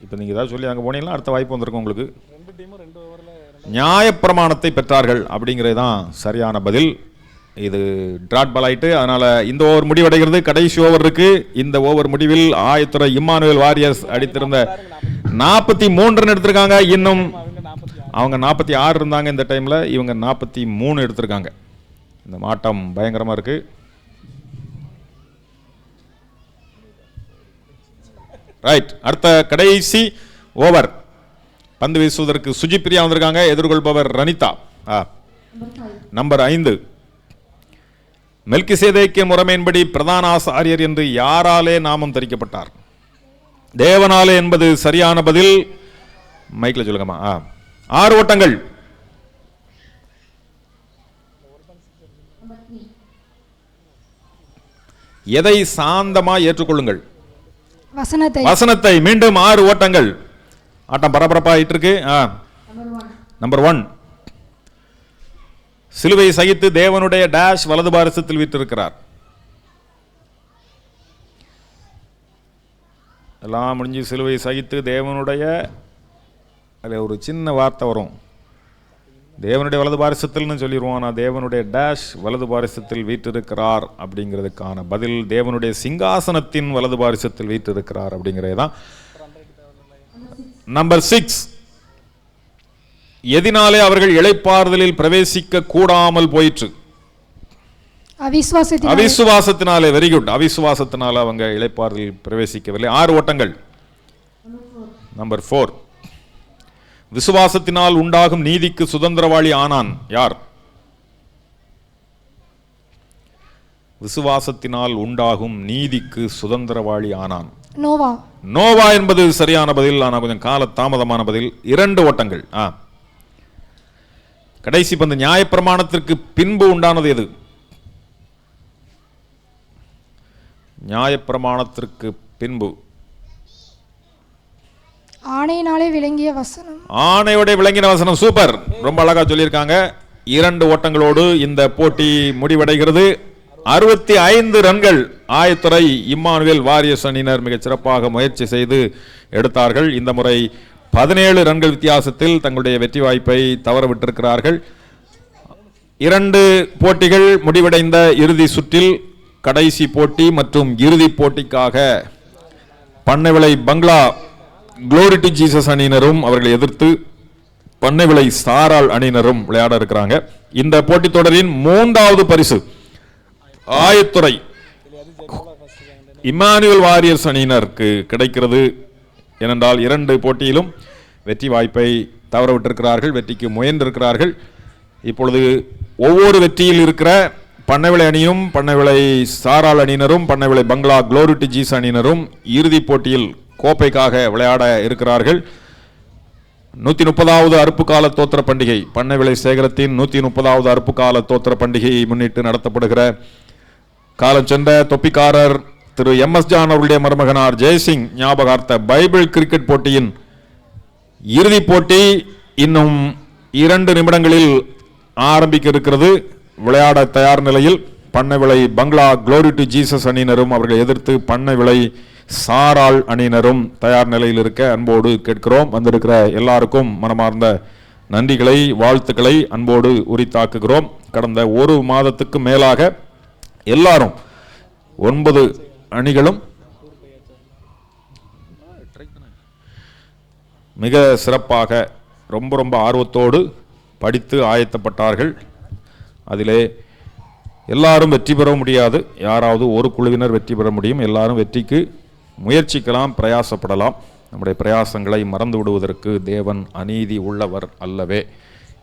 [SPEAKER 1] இப்போ நீங்கள் ஏதாவது சொல்லி அங்கே போனீங்கன்னா அடுத்த வாய்ப்பு வந்திருக்கும் உங்களுக்கு. நியாயப்பிரமாணத்தை பெற்றார்கள் அப்படிங்கிறது தான் சரியான பதில். இது டிராட் பால் ஆயிட்டு, அதனால இந்த ஓவர் முடிவடைகிறது. கடைசி ஓவர் இருக்கு. இந்த ஓவர் முடிவில் ஆயத்துறை இம்மானுவேல் வாரியர்ஸ் அடித்திருந்த 43 ரன் எடுத்திருக்காங்க. இன்னும் அவங்க 46 இருந்தாங்க இந்த டைம்ல, இவங்க 43 எடுத்திருக்காங்க. இந்த ஆட்டம் பயங்கரமா இருக்கு. ரைட். அடுத்த கடைசி ஓவர். பந்து வீசுவதற்கு சுஜிப்பிரியா வந்திருக்காங்க. எதிர்கொள்பவர் ரனிதா. நம்பர் 5. மெல்கிசேதேக்கின் முறைமையின்படி பிரதான ஆசாரியர் என்று யாராலே நாமம் தரிக்கப்பட்டார்? தேவனாலே என்பது சரியான பதில். மைக்ல சொல்லுங்கம்மா. 6 ஓட்டங்கள். எதை சாந்தமா ஏற்றுக்கொள்ளுங்கள்? வசனத்தை. மீண்டும் 6 ஓட்டங்கள். ஆட்டம் பரபரப்பாயிட்டு இருக்கு. நம்பர் 1. சிலுவை சகித்து தேவனுடைய டேஷ் வலது பாரசத்தில் வீற்றிருக்கிறார். எல்லாம் முடிஞ்சு சிலுவை சகித்து தேவனுடைய, அதில் ஒரு சின்ன வார்த்தை வரும், தேவனுடைய வலது பாரிசத்தில் சொல்லிடுவோம். ஆனால் தேவனுடைய டேஷ் வலது பாரிசத்தில் வீற்றிருக்கிறார் அப்படிங்கிறதுக்கான பதில் தேவனுடைய சிங்காசனத்தின் வலது பாரிசத்தில் வீற்றிருக்கிறார் அப்படிங்கிறது தான். நம்பர் 6. எதினாலே அவர்கள் இளைப்பாறுதலில் பிரவேசிக்க கூடாமல் போயிற்று? அவிசுவாசத்தினாலே. Very good. அவிசுவாசத்தினால அவங்க இளைப்பாறுதலில் பிரவேசிக்கவில்லை. 6 ஓட்டங்கள். நம்பர் 4. விசுவாசத்தினால் உண்டாகும் நீதிக்கு சுதந்திரவாளி ஆனான். யார்? விசுவாசத்தினால் உண்டாகும் நீதிக்கு சுதந்திரவாளி ஆனான். நோவா என்பது சரியான பதில். ஆனால் கொஞ்சம் கால தாமதமான பதில். 2 ஓட்டங்கள். கடைசி பந்து. நியாயப்பிரமாணத்திற்கு பின்பு உண்டானது எது? நியாயப்பிரமாணத்திற்கு பின்பு
[SPEAKER 6] ஆணையினாலே விளங்கிய வசனம்.
[SPEAKER 1] ஆணையோட விளங்கின வசனம். சூப்பர். ரொம்ப அழகா சொல்லியிருக்காங்க. 2 ஓட்டங்களோடு இந்த போட்டி முடிவடைகிறது. 65 ரன்கள் ஆயத்துறை இம்மானுவேல் வாரியர்ஸ் அணியினர் மிகச் சிறப்பாக முயற்சி செய்து எடுத்தார்கள். இந்த முறை 17 ரன்கள் வித்தியாசத்தில் தங்களுடைய வெற்றி வாய்ப்பை தவற விட்டிருக்கிறார்கள். 2 போட்டிகள் முடிவடைந்த இறுதி சுற்றில் கடைசி போட்டி மற்றும் இறுதி போட்டிக்காக பண்ணைவிளை பங்களா குளோரி டு ஜீசஸ் அணியினரும் அவர்களை எதிர்த்து பண்ணைவிளை சாராள் அணியினரும் விளையாட இருக்கிறாங்க. இந்த போட்டித் தொடரின் 3வது பரிசு ஆயத்துறை இம்மானுவேல் வாரியர்ஸ் அணியினருக்கு கிடைக்கிறது. ஏனென்றால் 2 போட்டியிலும் வெற்றி வாய்ப்பை தவறவிட்டிருக்கிறார்கள், வெற்றிக்கு முயன்றிருக்கிறார்கள். இப்பொழுது ஒவ்வொரு வெற்றியில் இருக்கிற பண்ணைவிளை அணியும் பண்ணைவிளை சாராள் அணியினரும் பண்ணைவிளை பங்களா குளோரி டு ஜீசஸ் அணியினரும் இறுதிப் போட்டியில் கோப்பைக்காக விளையாட இருக்கிறார்கள். 130வது அறுப்பு கால தோத்திர பண்டிகை, பண்ணை விலை சேகரத்தின் 130வது அறுப்பு கால தோத்திர பண்டிகையை முன்னிட்டு நடத்தப்படுகிற காலம் சென்ற தொப்பிக்காரர் திரு MS ஜான் அவருடைய மருமகனார் ஜெய்சிங் ஞாபகார்த்த பைபிள் கிரிக்கெட் போட்டியின் இறுதிப் போட்டி இன்னும் 2 நிமிடங்களில் ஆரம்பிக்க இருக்கிறது. விளையாட தயார் நிலையில் பண்ணை விலை பங்களா க்ளோரி டு ஜீசஸ் அணியினரும் அவர்களை எதிர்த்து பண்ணை விலை சாராள் அணியினரும் தயார் நிலையில் இருக்க அன்போடு கேட்கிறோம். வந்திருக்கிற எல்லாருக்கும் மனமார்ந்த நன்றிகளை வாழ்த்துக்களை அன்போடு உரித்தாக்குகிறோம். கடந்த 1 மாதத்துக்கு மேலாக எல்லாரும் 9 அணிகளும் மிக சிறப்பாக ரொம்ப ஆர்வத்தோடு படித்து ஆயத்தப்பட்டார்கள். அதிலே எல்லாரும் வெற்றி பெற முடியாது, யாராவது ஒரு குழுவினர் வெற்றி பெற முடியும். எல்லாரும் வெற்றிக்கு முயற்சிக்கலாம், பிரயாசப்படலாம். நம்முடைய பிரயாசங்களை மறந்து விடுவதற்கு தேவன் அநீதி உள்ளவர் அல்லவே.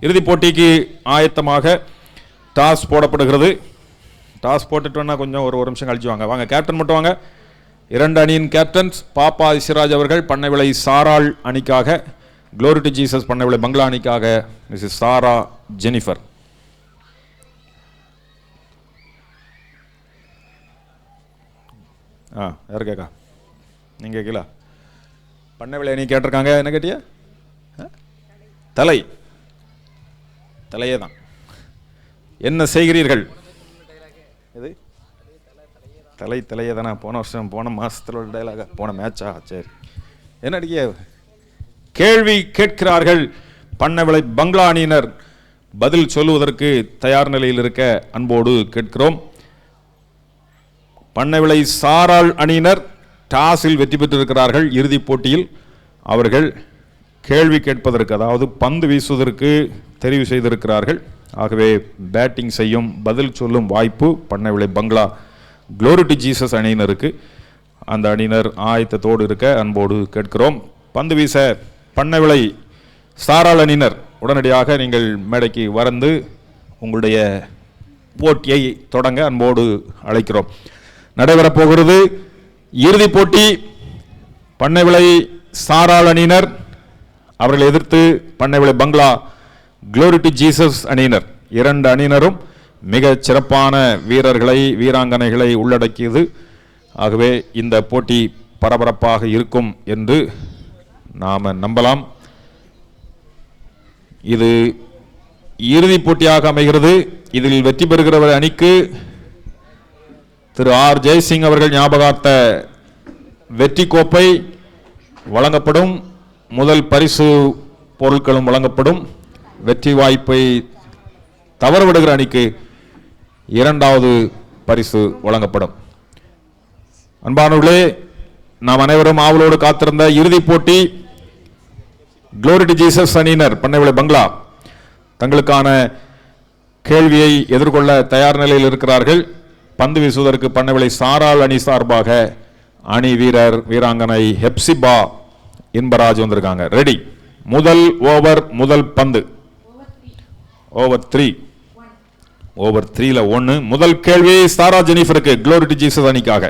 [SPEAKER 1] இறுதிப் போட்டிக்கு ஆயத்தமாக டாஸ் போடப்படுகிறது. டாஸ் போட்டுட்டு வேணா கொஞ்சம் ஒரு நிமிஷம் கழிச்சு வாங்க. வாங்க, கேப்டன் மட்டும் வாங்க. 2 அணியின் கேப்டன்ஸ் பாப்பா இசிராஜ் அவர்கள் பண்ணை விலை சாராள் அணிக்காக, க்ளோரி டு ஜீசஸ் பண்ணை விலை பங்களா அணிக்காக மிஸ்ஸஸ் சாரா ஜெனிஃபர். யார் கேட்கா? நீங்கள் கேட்கல. பண்ணை விலை அணி கேட்டிருக்காங்க. என்ன கேட்டிய? தலையே தான். என்ன செய்கிறீர்கள்? இது தலையே தானே. போன மாதத்தில் உள்ள டைலாக, போன மேட்சா? சரி, என்ன அடிக்க கேள்வி கேட்கிறார்கள். பண்ணை விலை பங்களா அணியினர் பதில் சொல்லுவதற்கு தயார் நிலையில் இருக்க அன்போடு கேட்கிறோம். பண்ணை விலை சாராள் அணியினர் டாஸில் வெற்றி பெற்றிருக்கிறார்கள். இறுதிப் போட்டியில் அவர்கள் கேள்வி கேட்பதற்கு, அதாவது பந்து வீசுவதற்கு தெரிவு செய்திருக்கிறார்கள். ஆகவே பேட்டிங் செய்யும் பதில் சொல்லும் வாய்ப்பு பண்ணை விலை பங்களா க்ளோரி டு ஜீசஸ் அணியினருக்கு. அந்த அணியினர் ஆயத்தத்தோடு இருக்க அன்போடு கேட்கிறோம். பந்து வீச பண்ணை விலை சாராள் அணியினர் உடனடியாக நீங்கள் மேடைக்கு வந்து உங்களுடைய போட்டியை தொடங்க அன்போடு அழைக்கிறோம். நடைபெறப் போகிறது இறுதிப் போட்டி. பண்ணை விலை சாராள் அணியினர் அவர்களை எதிர்த்து பண்ணை விலை பங்களா க்ளோரி டு ஜீசஸ் அணியினர். 2 அணியினரும் மிக சிறப்பான வீரர்களை வீராங்கனைகளை உள்ளடக்கியது. ஆகவே இந்த போட்டி பரபரப்பாக இருக்கும் என்று நாம் நம்பலாம். இது இறுதிப் போட்டியாக அமைகிறது. இதில் வெற்றி பெறுகிறவர் அணிக்கு திரு ஆர் ஜெய்சிங் அவர்கள் ஞாபகார்த்த வெற்றி கோப்பை வழங்கப்படும். முதல் பரிசு பொருட்களும் வழங்கப்படும். வெற்றி வாய்ப்பை தவறவிடுகிற அணிக்கு 2வது பரிசு வழங்கப்படும். அன்பானவர்களே, நாம் அனைவரும் ஆவலோடு காத்திருந்த இறுதிப் போட்டி. க்ளோரி டு ஜீசஸ் அணியினர் பண்ணை விலை பங்களா தங்களுக்கான கேள்வியை எதிர்கொள்ள தயார் நிலையில் இருக்கிறார்கள். பந்து வீசுவதற்கு பண்ணை விலை சாராள் அணி சார்பாக அணி வீரர் வீராங்கனை ஹெப்சிபா இன்பராஜ் வந்திருக்காங்க. ரெடி. முதல் ஓவர், முதல் பந்து. ஓவர் 3ல 1. முதல் கேள்வி சாரா ஜெனிஃபருக்கு, க்ளோரி டு ஜீசஸ் அணிக்காக.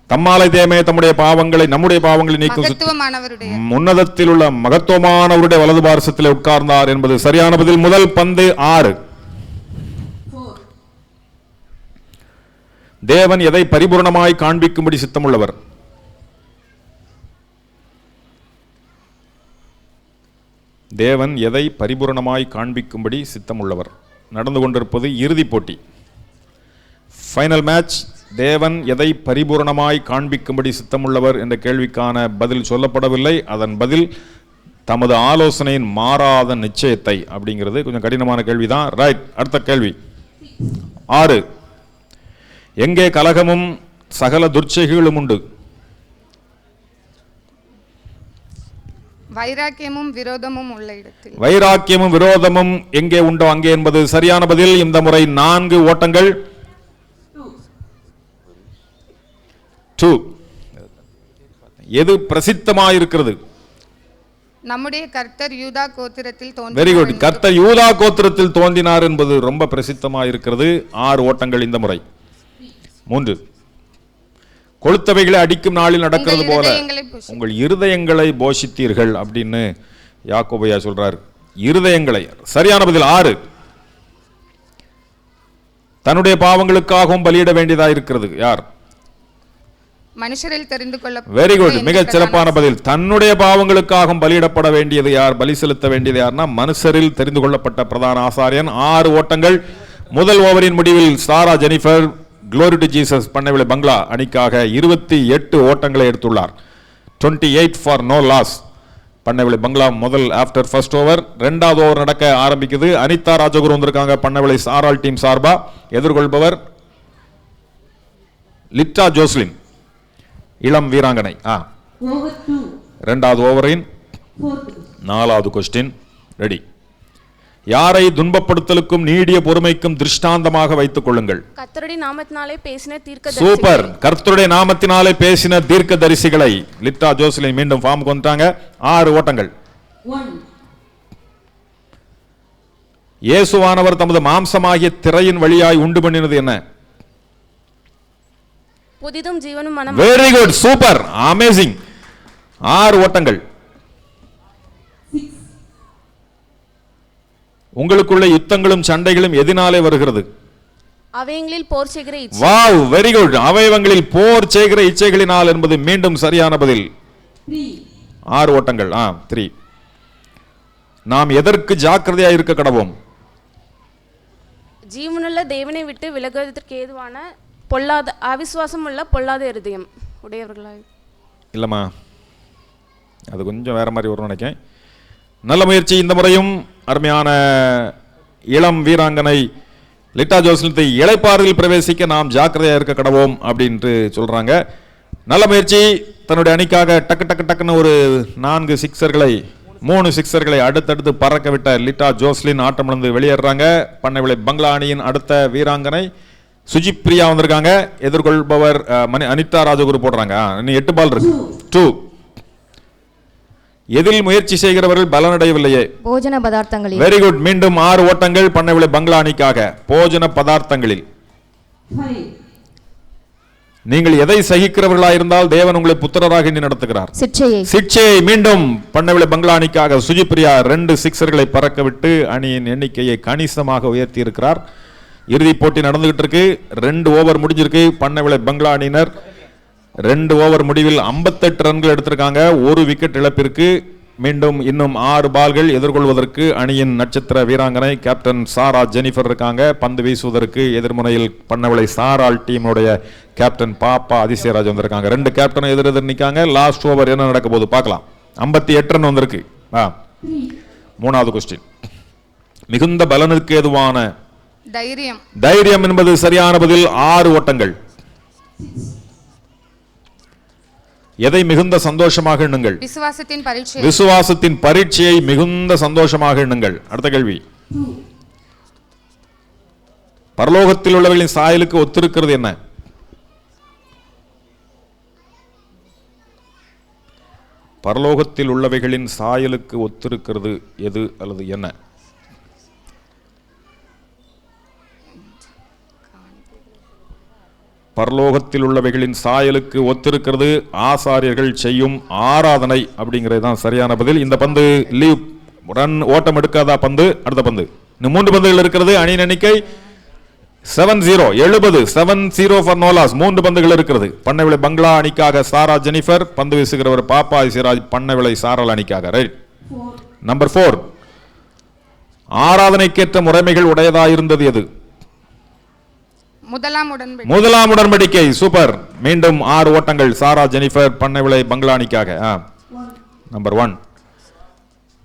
[SPEAKER 1] தம்மாலை தேமே தம்முடைய பாவங்களை நம்முடைய பாவங்களை நீக்கும் உன்னதத்தில் உள்ள மகத்துவமானவருடைய வலது பாரசத்தில் உட்கார்ந்தார் என்பது சரியான பதில். முதல் பந்து 6. தேவன் எதை பரிபூர்ணமாய் காண்பிக்கும்படி சித்தமுள்ளவர்? தேவன் எதை பரிபூர்ணமாய் காண்பிக்கும்படி சித்தமுள்ளவர்? நடந்து கொண்டிருப்பது இறுதிப் போட்டி, ஃபைனல் மேட்ச். தேவன் எதை பரிபூர்ணமாய் காண்பிக்கும்படி சித்தமுள்ளவர் என்ற கேள்விக்கான பதில் சொல்லப்படவில்லை. அதன் பதில் தமது ஆலோசனையின் மாறாத நிச்சயத்தை. அப்படிங்கிறது கொஞ்சம் கடினமான கேள்விதான். ரைட். அடுத்த கேள்வி 6. எங்கே கலகமும் சகல துர்ச்செய்களும் உண்டு?
[SPEAKER 3] வைராக்கியமும் விரோதமும் உள்ள இடத்தில்.
[SPEAKER 1] வைராக்கியமும் விரோதமும் எங்கே உண்டோ அங்கே என்பது சரியான பதில். இந்த முறை 4 ஓட்டங்கள். 2. எது பிரசித்தமாயிருக்கிறது?
[SPEAKER 3] நம்முடைய கர்த்தர் யூதா கோத்திரத்தில் தோன்றினார்.
[SPEAKER 1] Very good. கர்த்தர் யூதா கோத்திரத்தில் தோன்றினார் என்பது ரொம்ப பிரசித்தமாயிருக்கிறது. 6 ஓட்டங்கள் இந்த முறை. 3. கொளுத்தவைகளை அடிக்கும் நாளில் நடக்கிறது போல உங்கள் இருதயங்களை போஷித்தீர்கள் அப்படின்னு யாக்கோபையா சொல்றார் இருதயங்களை. சரியான பதில் 6. தன்னுடைய பாவங்களுக்காகவும் பலியிட வேண்டியதாக இருக்கிறது. யார்?
[SPEAKER 3] மனுஷரில் தெரிந்து கொள்ள.
[SPEAKER 1] வெரி குட், மிகச் சிறப்பான பதில். தன்னுடைய பாவங்களுக்காகவும் பலியிடப்பட வேண்டியது யார்? பலி செலுத்த வேண்டியது யார்னா மனுஷரில் தெரிந்து கொள்ளப்பட்ட பிரதான ஆசாரியன். 6 ஓட்டங்கள். முதல் ஓவரின் முடிவில் சாரா ஜெனிஃபர் க்ளோரி டு ஜீசஸ் பண்ணைவிளை பங்களா அணிக்காக 28 ஓட்டங்களை எடுத்துள்ளார். 28 ஃபார் நோ லாஸ். பண்ணைவிளை பங்களா முதல் ஆஃப்டர் ஃபர்ஸ்ட் ஓவர். 2வது ஓவர் நடக்க ஆரம்பிக்குது. அனிதா ராஜகுரு வந்திருக்காங்க பண்ணைவிளை சாரால் டீம் சார்பா. எதிர்கொள்பவர் லிட்டா ஜோஸ்லின், இளம் வீராங்கனை. 2வது ஓவரின் 4வது கொஸ்டின் ரெடி. யாரை துன்பப்படுத்தலுக்கும் நீடிய பொறுமைக்கும் திருஷ்டாந்தமாக வைத்துக் கொள்ளுங்கள்.
[SPEAKER 5] கர்த்தருடைய நாமத்தினாலே பேசின தீர்க்க
[SPEAKER 1] சூப்பர். கர்த்தருடைய நாமத்தினாலே பேசின தீர்க்க தரிசிகளை. லிட்டா ஜோஸ்லின் மீண்டும் ஃபார்ம் கொண்டாங்க. 6 ஓட்டங்கள். இயேசுவானவர் தமது மாம்சமாகிய திரையின் வழியாய் உண்டு பண்ணினது என்ன?
[SPEAKER 5] புதிதும் ஜீவனும்.
[SPEAKER 1] Very good, super, amazing. 6 ஓட்டங்கள். உங்களுக்குள்ள யுத்தங்களும் சண்டைகளும் எதினாலே வருகிறது?
[SPEAKER 5] அவயங்களில் போர் செய்கிற இச்சை.
[SPEAKER 1] Wow, very good. அவயவங்களில் போர் செய்கிற இச்சைகளினால் என்பது மீண்டும் சரியான பதில். 6 ஓட்டங்கள். 3. நாம் எதற்கு ஜாக்கிரதையா இருக்க கடவோம்?
[SPEAKER 5] ஜீவனுள்ள தேவனை விட்டு விலகுவதற்கு ஏதுவான பொல்லாத அவிசுவாசம் உள்ள பொல்லாத இருதயம் உடையவர்களாய்.
[SPEAKER 1] இல்லம்மா, அது கொஞ்சம் வேற மாதிரி வரும்னு நினைக்கிறேன். நல்ல முயற்சி. இந்த முறையும் அருமையான இளம் வீராங்கனை லிட்டா ஜோஸ்லினை இளைப்பாறுதல் பிரவேசிக்க நாம் ஜாக்கிரதையா இருக்க கடவோம் அப்படின்ட்டு சொல்றாங்க. நல்ல முயற்சி. தன்னுடைய அணிக்காக டக்கு டக்கு டக்குன்னு ஒரு 4 சிக்ஸர்களை 3 சிக்ஸர்களை அடுத்தடுத்து பறக்க விட்ட லிட்டா ஜோஸ்லின் ஆட்டமிழந்து வெளியேறாங்க. பண்ணைவிளை பங்களா அணியின் அடுத்த வீராங்கனை சுஜிப்ரியா வந்திருக்காங்க. எதிர்கொள்பவர் அனிதா ராஜகுரு போடுறாங்க. 8 பால் இருக்கு. 2. எதில் முயற்சி செய்கிறவர்கள் பலனடையவில்லையே?
[SPEAKER 7] போஜன பதார்த்தங்களில்.
[SPEAKER 1] Very good. மீண்டும் 6 ஓட்டங்கள் பண்ணைவிளை பங்களா அணிக்காக. போஜன பதார்த்தங்களில். நீங்கள் எதை சகிக்கிறவர்களாயிருந்தால் தேவன் உங்களை புத்திரராக எண்ணி நடத்துகிறார். சிட்சையை. மீண்டும் பண்ணைவிளை பங்களா அணிக்காக சுஜிப்ரியா 2 சிக்ஸர்களை பறக்க விட்டு அணியின் எண்ணிக்கையை கணிசமாக உயர்த்தி இருக்கிறார். இறுதி போட்டி நடந்துகிட்டு இருக்கு. 2 ஓவர் முடிஞ்சிருக்கு. பண்ணைவிளை பங்களா அணியினர் 2 ஓவர் முடிவில் 58 ரன்கள் எடுத்திருக்காங்க. 1 விக்கெட் இழப்பிற்கு. மீண்டும் இன்னும் 6 பால்கள். எதிர்கொள்வதற்கு அணியின் நட்சத்திர வீராங்கனை கேப்டன் சாரா ஜெனிஃபர் இருக்காங்க. பந்து வீசுவதற்கு எதிர்முனையில் பண்ணவிளை சாரால் டீமுடைய கேப்டன் பாப்பா அதிசயராஜ் வந்திருக்காங்க. 2 கேப்டன் எதிர் நிற்காங்க. லாஸ்ட் ஓவர் என்ன நடக்க போது பார்க்கலாம். 58 ரன் வந்திருக்கு. 3வது கொஸ்டின். மிகுந்த பலனுக்கு ஏதுவான
[SPEAKER 3] தைரியம்.
[SPEAKER 1] தைரியம் என்பது சரியான பதில். 6 ஓட்டங்கள். எதை மிகுந்த சந்தோஷமாக எண்ணுங்கள்?
[SPEAKER 3] விசுவாசத்தின் பரீட்சை.
[SPEAKER 1] விசுவாசத்தின் பரீட்சையை மிகுந்த சந்தோஷமாக எண்ணுங்கள். அடுத்த கேள்வி. பரலோகத்தில் உள்ளவர்களின் சாயலுக்கு ஒத்திருக்கிறது என்ன? பரலோகத்தில் உள்ளவைகளின் சாயலுக்கு ஒத்திருக்கிறது எது அல்லது என்ன? பரலோகத்தில் உள்ளவைகளின் சாயலுக்கு ஒத்திருக்கிறது ஆசாரியர்கள் செய்யும் ஆராதனை அப்படிங்கிறது தான் சரியான பதில். இந்த பந்து லீவ் ரன் ஓட்டம் எடுக்காதா பந்து? அடுத்த பந்து. இன்னும் 3 பந்துகள் இருக்கிறது. அணியின் எண்ணிக்கை 70 70 ஃபார் நோ லாஸ். 3 பந்துகள் இருக்கிறது. பண்ணைவிளை பங்களா அணிக்காக சாரா ஜெனிஃபர், பந்து வீசுகிறவர் பாப்பா சிராஜ் பண்ணைவிளை சாரல் அணிக்காக. ரைட். நம்பர் 4. ஆராதனைக்கேற்ற முறைமைகள் உடையதாயிருந்தது எது? முதலாம் உடன்படிக்கை. சூப்பர். மீண்டும் 6 ஓட்டங்கள். சாரா ஜெனிஃபர் பண்ணைவிளை பங்களா அணிக்காக. நம்பர் 1.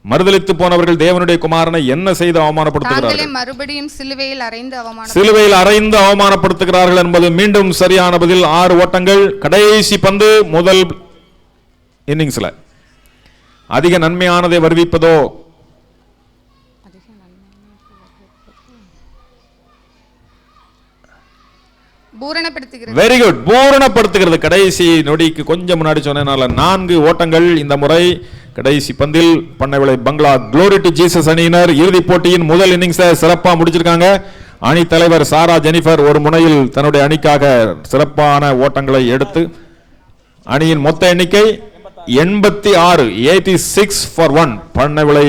[SPEAKER 1] மறுதலித்து போனவர்கள் தேவனுடைய குமாரனை என்ன செய்து அவமானப்படுத்துகிறார்கள்?
[SPEAKER 3] மறுபடியும் சிலுவையில்
[SPEAKER 1] அறைந்து அவமானப்படுத்துகிறார்கள் என்பது மீண்டும் சரியான பதில். 6 ஓட்டங்கள். கடைசி பந்து முதல் இன்னிங்ஸ்ல. அதிக நன்மையானதை வருவிப்பதோ? Very good. பூரணப்படுத்துகிறது. கடைசி நொடிக்கு கொஞ்சம் முன்னாடி சொன்னனால 4 ஓட்டங்கள். இந்த முறை கடைசி பந்தில் பண்ணைவிளை பங்களா க்ளோரி டு ஜீசஸ் அணியினர் இறுதி போட்டியின் முதல் இன்னிங்ஸை சிறப்பாக முடிச்சிருக்காங்க. அணி தலைவர் சாரா ஜெனிஃபர் ஒரு முனையில் தன்னுடைய அணிக்காக சிறப்பான ஓட்டங்களை எடுத்து அணியின் மொத்த எண்ணிக்கை 86 86 for 1 பண்ணவிளை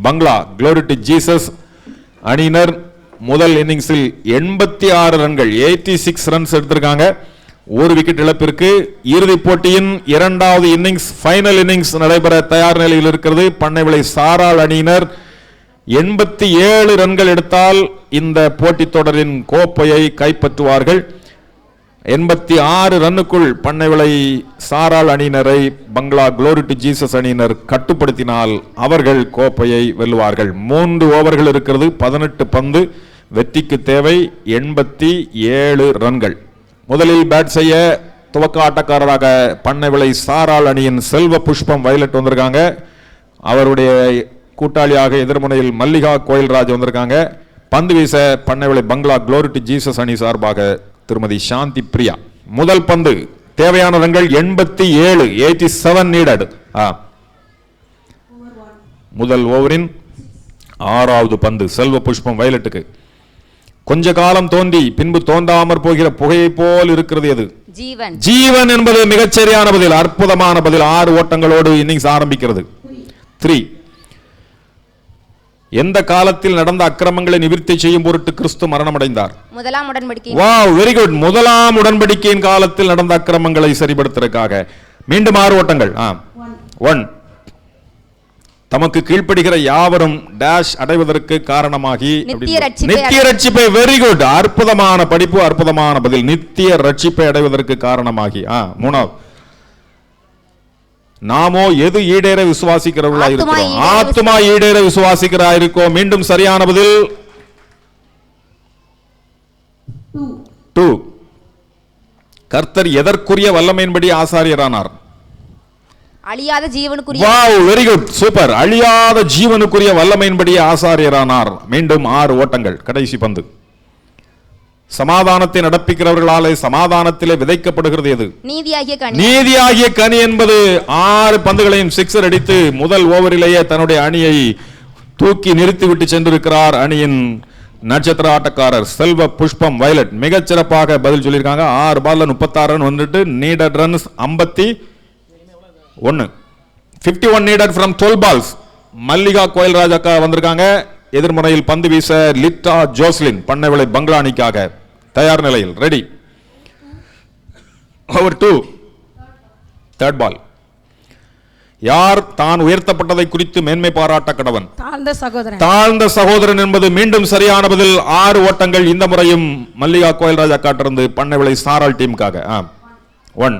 [SPEAKER 1] பங்களா Glory to Jesus அணியினர் முதல் இன்னிங்ஸில் 86 ரன்கள் 86 ரன்ஸ் எடுத்திருக்காங்க. ஒரு விக்கெட் இழப்பிற்கு. இறுதிப் போட்டியின் இரண்டாவது இன்னிங்ஸ் ஃபைனல் இன்னிங்ஸ் நடைபெற தயார் நிலையில் இருக்கிறது. பண்ணைவிளை சாராள் அணியினர் 87 ரன்கள் எடுத்தால் இந்த போட்டித் தொடரின் கோப்பையை கைப்பற்றுவார்கள். 86 ரன்னுக்குள் பண்ணைவிளை சாராள் அணியினரை பங்களா Glory to Jesus அணியினர் கட்டுப்படுத்தினால் அவர்கள் கோப்பையை வெல்லுவார்கள். 3 ஓவர்கள் இருக்கிறது. 18 பந்து. வெற்றிக்கு தேவை 87 ரன்கள். முதலில் பேட் செய்ய துவக்க ஆட்டக்காரராக பண்ணைவிளை சாராள் அணியின் செல்வ புஷ்பம் வயலட் வந்திருக்காங்க. அவருடைய கூட்டாளியாக எதிர்முனையில் மல்லிகா கோயில்ராஜ் வந்திருக்காங்க. பந்து வீச பண்ணைவிளை பங்களா Glory to Jesus அணி சார்பாக திருமதி சாந்தி பிரியா. முதல் பந்து. தேவையான ரன்கள் 87 87 நீடட். முதல் ஓவரின் 6வது பந்து செல்வ புஷ்பம் வயலட்டுக்கு. கொஞ்ச காலம் தோன்றி பின்பு தோன்றாமற் போகிற புகையை போல் இருக்கிறது. எது?
[SPEAKER 7] ஜீவன்.
[SPEAKER 1] ஜீவன் என்பது மிகச்சரியான பதில். அற்புதமான பதில். 6 ஓட்டங்களோடு இன்னிங்ஸ் ஆரம்பிக்கிறது. 3. எந்த காலத்தில் நடந்த அக்கிரமங்களை நிவர்த்தி செய்யும் பொருட்டு கிறிஸ்து மரணமடைந்தார்?
[SPEAKER 7] முதலாம் உடன்படிக்கை.
[SPEAKER 1] Wow, very good. முதலாம் உடன்படிக்கையின் காலத்தில் நடந்த அக்கிரமங்களை சரிபடுத்துவதற்காக. மீண்டும் 6 ஓட்டங்கள். 1. தமக்கு கீழ்ப்படுகிற யாவரும் டேஷ் அடைவதற்கு காரணமாகி நித்திய ரட்சிப்பை. Very good. அற்புதமான படிப்பு, அற்புதமான பதில். நித்திய ரட்சிப்பை அடைவதற்கு காரணமாகி. 3வது. நாமோ எது ஈடேற விசுவாசிக்கிறவர்களா இருக்கிறோம்? ஆத்துமா ஈடேற விசுவாசிக்கிறா இருக்கோம். மீண்டும் சரியான பதில் 2. கர்த்தர் எதற்குரிய வல்லமையின்படி ஆசாரியரானார்?
[SPEAKER 7] அழியாத ஜீவனுக்குரிய.
[SPEAKER 1] Wow, very good, super. அழியாத ஜீவனுக்குரிய வல்லமையின்படி ஆசாரியரானார். மீண்டும் 6 ஓட்டங்கள். கடைசி பந்து. சமாதானத்தை நடப்பிக்கிறவர்களாலே சமாதானத்திலே விதைக்கப்படுகிறது எது?
[SPEAKER 7] நீதியாகிய கனி.
[SPEAKER 1] நீதியாகிய கனி என்பது 6 பந்துகளையும் சிக்ஸர் அடித்து முதல் ஓவரிலேயே தன்னுடைய அணியை தூக்கி நிறுத்திவிட்டு சென்றிருக்கிறார் அணியின் நட்சத்திர ஆட்டக்காரர் செல்வ புஷ்பம் வயலட். மிகச் சிறப்பாக பதில் சொல்லியிருக்காங்க. 6 பால்ல 36 ரன் வந்துட்டு needed runs 51. 51 needed from 12 balls. Mallika Koilraj அக்கா வந்திருக்காங்க. எதிர்முறையில் பந்து வீச லிட்டா ஜோஸ்லின் பண்ணைவிளை பங்களா அணிக்காக தயார் நிலையில். ரெடி. ஓவர் 2. Third ball. யார் தான் உயர்த்தப்பட்டதை குறித்து மேன்மை பாராட்ட கடவன்?
[SPEAKER 4] தாழ்ந்த சகோதரன்.
[SPEAKER 1] தாழ்ந்த சகோதரன் என்பது மீண்டும் சரியான பதில். 6 ஓட்டங்கள். இந்த முறையும் மல்லிகா கோயில்ராஜ் அக்காட்டிருந்து பண்ணைவிளை சாராள் டீமுக்காக. 1.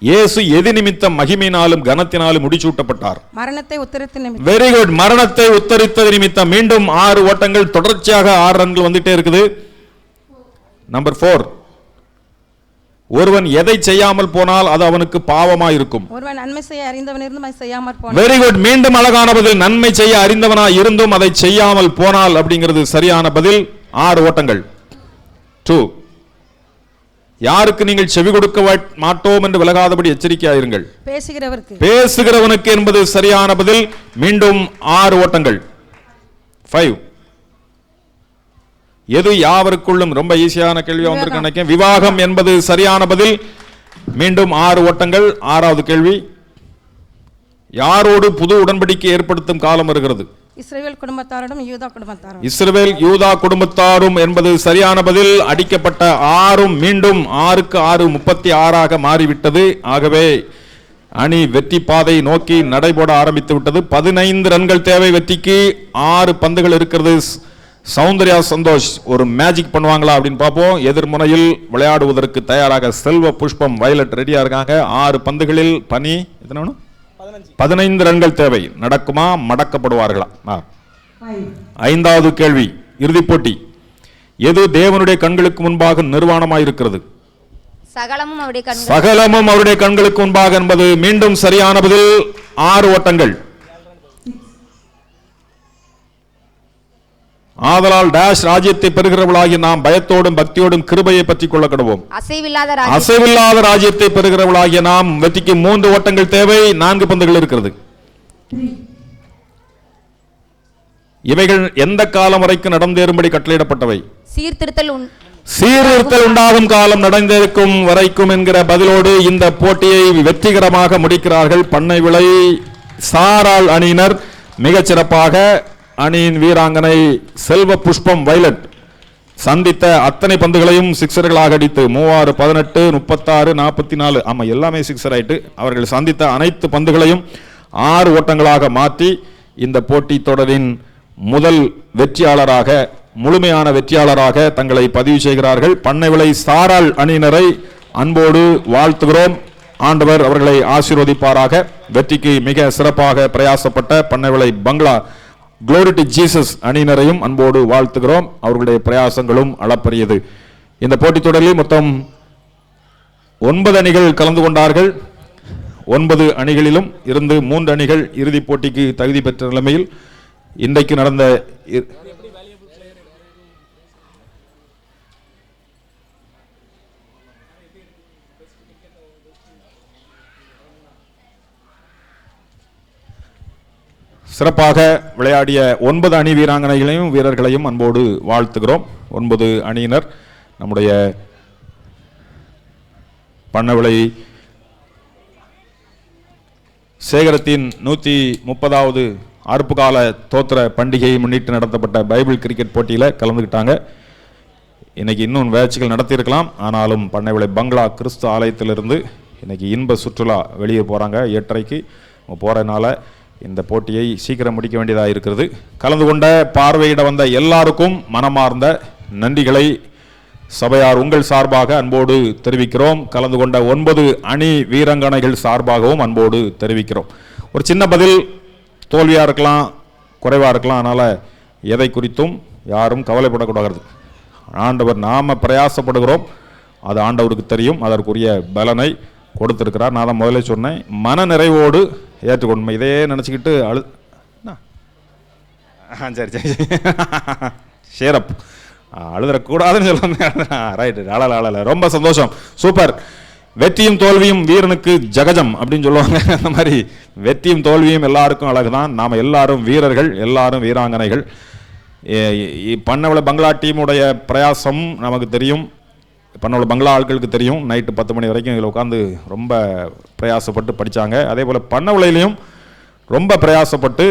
[SPEAKER 1] இயேசு எது நிமித்தம் மகிமையினாலும் கனத்தினாலும் முடிசூட்டப்பட்டார்?
[SPEAKER 4] மரணத்தை உத்தரித்த நிமித்தம்.
[SPEAKER 1] Very good. மரணத்தை உத்தரித்தது நிமித்தம். மீண்டும் 6 ஓட்டங்கள். தொடர்ச்சியாக 6 ரன்கள் வந்துட்டே இருக்குது. நம்பர் 4. ஒருவன் எதை செய்யாமல் போனால் அது அவனுக்கு பாவமாய் இருக்கும்?
[SPEAKER 4] ஒருவன் நன்மை செய்ய அறிந்தவன் இருந்தும் செய்யாமல் போனான்.
[SPEAKER 1] Very good. மீண்டும் அழகான பதில். நன்மை செய்ய அறிந்தவனாய் இருந்தும் அதை செய்யாமல் போனால் அப்படிங்கிறது சரியான பதில். 6 ஓட்டங்கள். 2. யாருக்கு நீங்கள் செவி கொடுக்க மாட்டோம் என்று விலகாதபடி எச்சரிக்கையாயிருங்கள்? பேசுகிறவனுக்கு என்பது சரியான பதில். மீண்டும் 6 ஓட்டங்கள். 5. எது யாவருக்குள்ளும்? ரொம்ப ஈஸியான கேள்வியா வந்திருக்கு நினைக்கிறேன். விவாகம் என்பது சரியான பதில். மீண்டும் 6 ஓட்டங்கள். 6வது கேள்வி. யாரோடு புது உடன்படிக்கை ஏற்படுத்தும் காலம் வருகிறது?
[SPEAKER 4] இஸ்ரவேல் குடும்பத்தாரும் யூதா குடும்பத்தாரும்.
[SPEAKER 1] இஸ்ரவேல் யூதா குடும்பத்தாரும் என்பது சரியான பதில். அடிக்கப்பட்ட 6ம் மீண்டும் 6க்கு 6 36ஆக மாறிவிட்டது. ஆகவே அணி வெற்றி பாதை நோக்கி நடைபோட ஆரம்பித்து விட்டது. 15 ரன்கள் தேவை வெற்றிக்கு. 6 பந்துகள் இருக்கிறது. சௌந்தர்யா சந்தோஷ் ஒரு மேஜிக் பண்ணுவாங்களா அப்படின்னு பார்ப்போம். எதிர்முனையில் விளையாடுவதற்கு தயாராக செல்வ புஷ்பம் வயலட் ரெடியா இருக்காங்க. 6 பந்துகளில் பனி எத்தனை? 15 ரன்கள் தேவை. நடக்குமா? மடக்கப்படுவார்களா? 5வது கேள்வி. இறுதிப் போட்டி. எது தேவனுடைய கண்களுக்கு முன்பாக நிர்வாணமாயிருக்கிறது?
[SPEAKER 7] சகலமும்
[SPEAKER 1] அவருடைய கண்களுக்கு முன்பாக என்பது மீண்டும் சரியான பதில். 6 ஓட்டங்கள். ஆதலால் டேஷ் ராஜ்யத்தை பெறுகிறவளாகி நாம் பயத்தோடும் பக்தியோடும் கிருபையை பற்றிக் கொள்ள கடவோம். அசைவில்லாத ராஜ்யத்தை பெறுகிறவளாகிய நாம் வெற்றிக்கு 3 ஓட்டங்கள் தேவை. 4 பந்துகள் இருக்கிறது. இவைகள் எந்த காலம் வரைக்கும் நடந்தேறும்படி கட்டளையிடப்பட்டவை?
[SPEAKER 7] சீர்திருத்தல்
[SPEAKER 1] சீர்திருத்தல் உண்டாகும் காலம் நடந்திருக்கும் வரைக்கும் என்கிற பதிலோடு இந்த போட்டியை வெற்றிகரமாக முடிக்கிறார்கள் பண்ணை விளை சாராள் அணியினர். மிகச்சிறப்பாக அணியின் வீராங்கனை செல்வ புஷ்பம் வயலட் சந்தித்த அத்தனை பந்துகளையும் சிக்ஸர்களாக அடித்து 36, 18, 36, 44 ஆமா எல்லாமே சிக்ஸர் ஆயிட்டு அவர்கள் சந்தித்த அனைத்து பந்துகளையும் 6 ஓட்டங்களாக மாற்றி இந்த போட்டி தொடரின் முதல் வெற்றியாளராக, முழுமையான வெற்றியாளராக தங்களை பதிவு செய்கிறார்கள். பண்ணை விளை சாராள் அணியினரை அன்போடு வாழ்த்துகிறோம். ஆண்டவர் அவர்களை ஆசீர்வதிப்பாராக. வெற்றிக்கு மிக சிறப்பாக பிரயாசப்பட்ட பண்ணை விளை பங்களா Glory to Jesus அணியினரையும் அன்போடு வாழ்த்துகிறோம். அவர்களுடைய பிரயாசங்களும் அளப்பரியது. இந்த போட்டித் தொடரில் மொத்தம் 9 அணிகள் கலந்து கொண்டார்கள். 9 அணிகளிலும் இருந்து 3 அணிகள் இறுதிப் போட்டிக்கு தகுதி பெற்ற நிலைமையில் இன்றைக்கு நடந்த சிறப்பாக விளையாடிய 9 அணி வீராங்கனைகளையும் வீரர்களையும் அன்போடு வாழ்த்துகிறோம். 9 அணியினர் நம்முடைய பண்ணை விளை சேகரத்தின் 130வது அறுப்புக்கால தோத்திர பண்டிகையை முன்னிட்டு நடத்தப்பட்ட பைபிள் கிரிக்கெட் போட்டியில் கலந்துக்கிட்டாங்க. இன்னைக்கு இன்னும் வேட்சிகள் நடத்தியிருக்கலாம். ஆனாலும் பண்ணை விளை பங்களா கிறிஸ்து ஆலயத்திலிருந்து இன்னைக்கு இன்ப சுற்றுலா வெளியே போகிறாங்க. 8:30க்கு போகிறதுனால இந்த போட்டியை சீக்கிரம் முடிக்க வேண்டியதாக இருக்கிறது. கலந்து கொண்ட பார்வையிட வந்த எல்லாருக்கும் மனமார்ந்த நன்றிகளை சபையார் உங்கள் சார்பாக அன்போடு தெரிவிக்கிறோம். கலந்து கொண்ட 9 அணி வீராங்கனைகள் சார்பாகவும் அன்போடு தெரிவிக்கிறோம். ஒரு சின்ன பதில், தோல்வியாக இருக்கலாம், குறைவாக இருக்கலாம். அதனால் எதை குறித்தும் யாரும் கவலைப்படக்கூடாது. ஆண்டவர் நாம் பிரயாசப்படுகிறோம், அது ஆண்டவருக்கு தெரியும். அதற்குரிய பலனை கொடுத்திருக்கிறார். நான் தான் முதல்ல சொன்னேன், மன நிறைவோடு ஏற்றுக்கொண்டு இதே நினச்சிக்கிட்டு சரி சரி ஷேரப் அழுதுறக்கூடாதுன்னு சொல்லுங்க. ரைட்டு, அழல ரொம்ப சந்தோஷம், சூப்பர். வெற்றியும் தோல்வியும் வீரனுக்கு ஜகஜம் அப்படின்னு சொல்லுவாங்க. அந்த மாதிரி வெற்றியும் தோல்வியும் எல்லாருக்கும் அழகுதான். நாம் எல்லாரும் வீரர்கள், எல்லாரும் வீராங்கனைகள். பண்ணை விளை பங்களா டீமுடைய பிரயாசம் நமக்கு தெரியும், பண்ணை விளை பங்களா ஆட்களுக்கு தெரியும். நைட்டு 10 மணி வரைக்கும் இதில் உட்காந்து ரொம்ப பிரயாசப்பட்டு படித்தாங்க. அதே போல் பண்ணை விளையிலையும் ரொம்ப பிரயாசப்பட்டு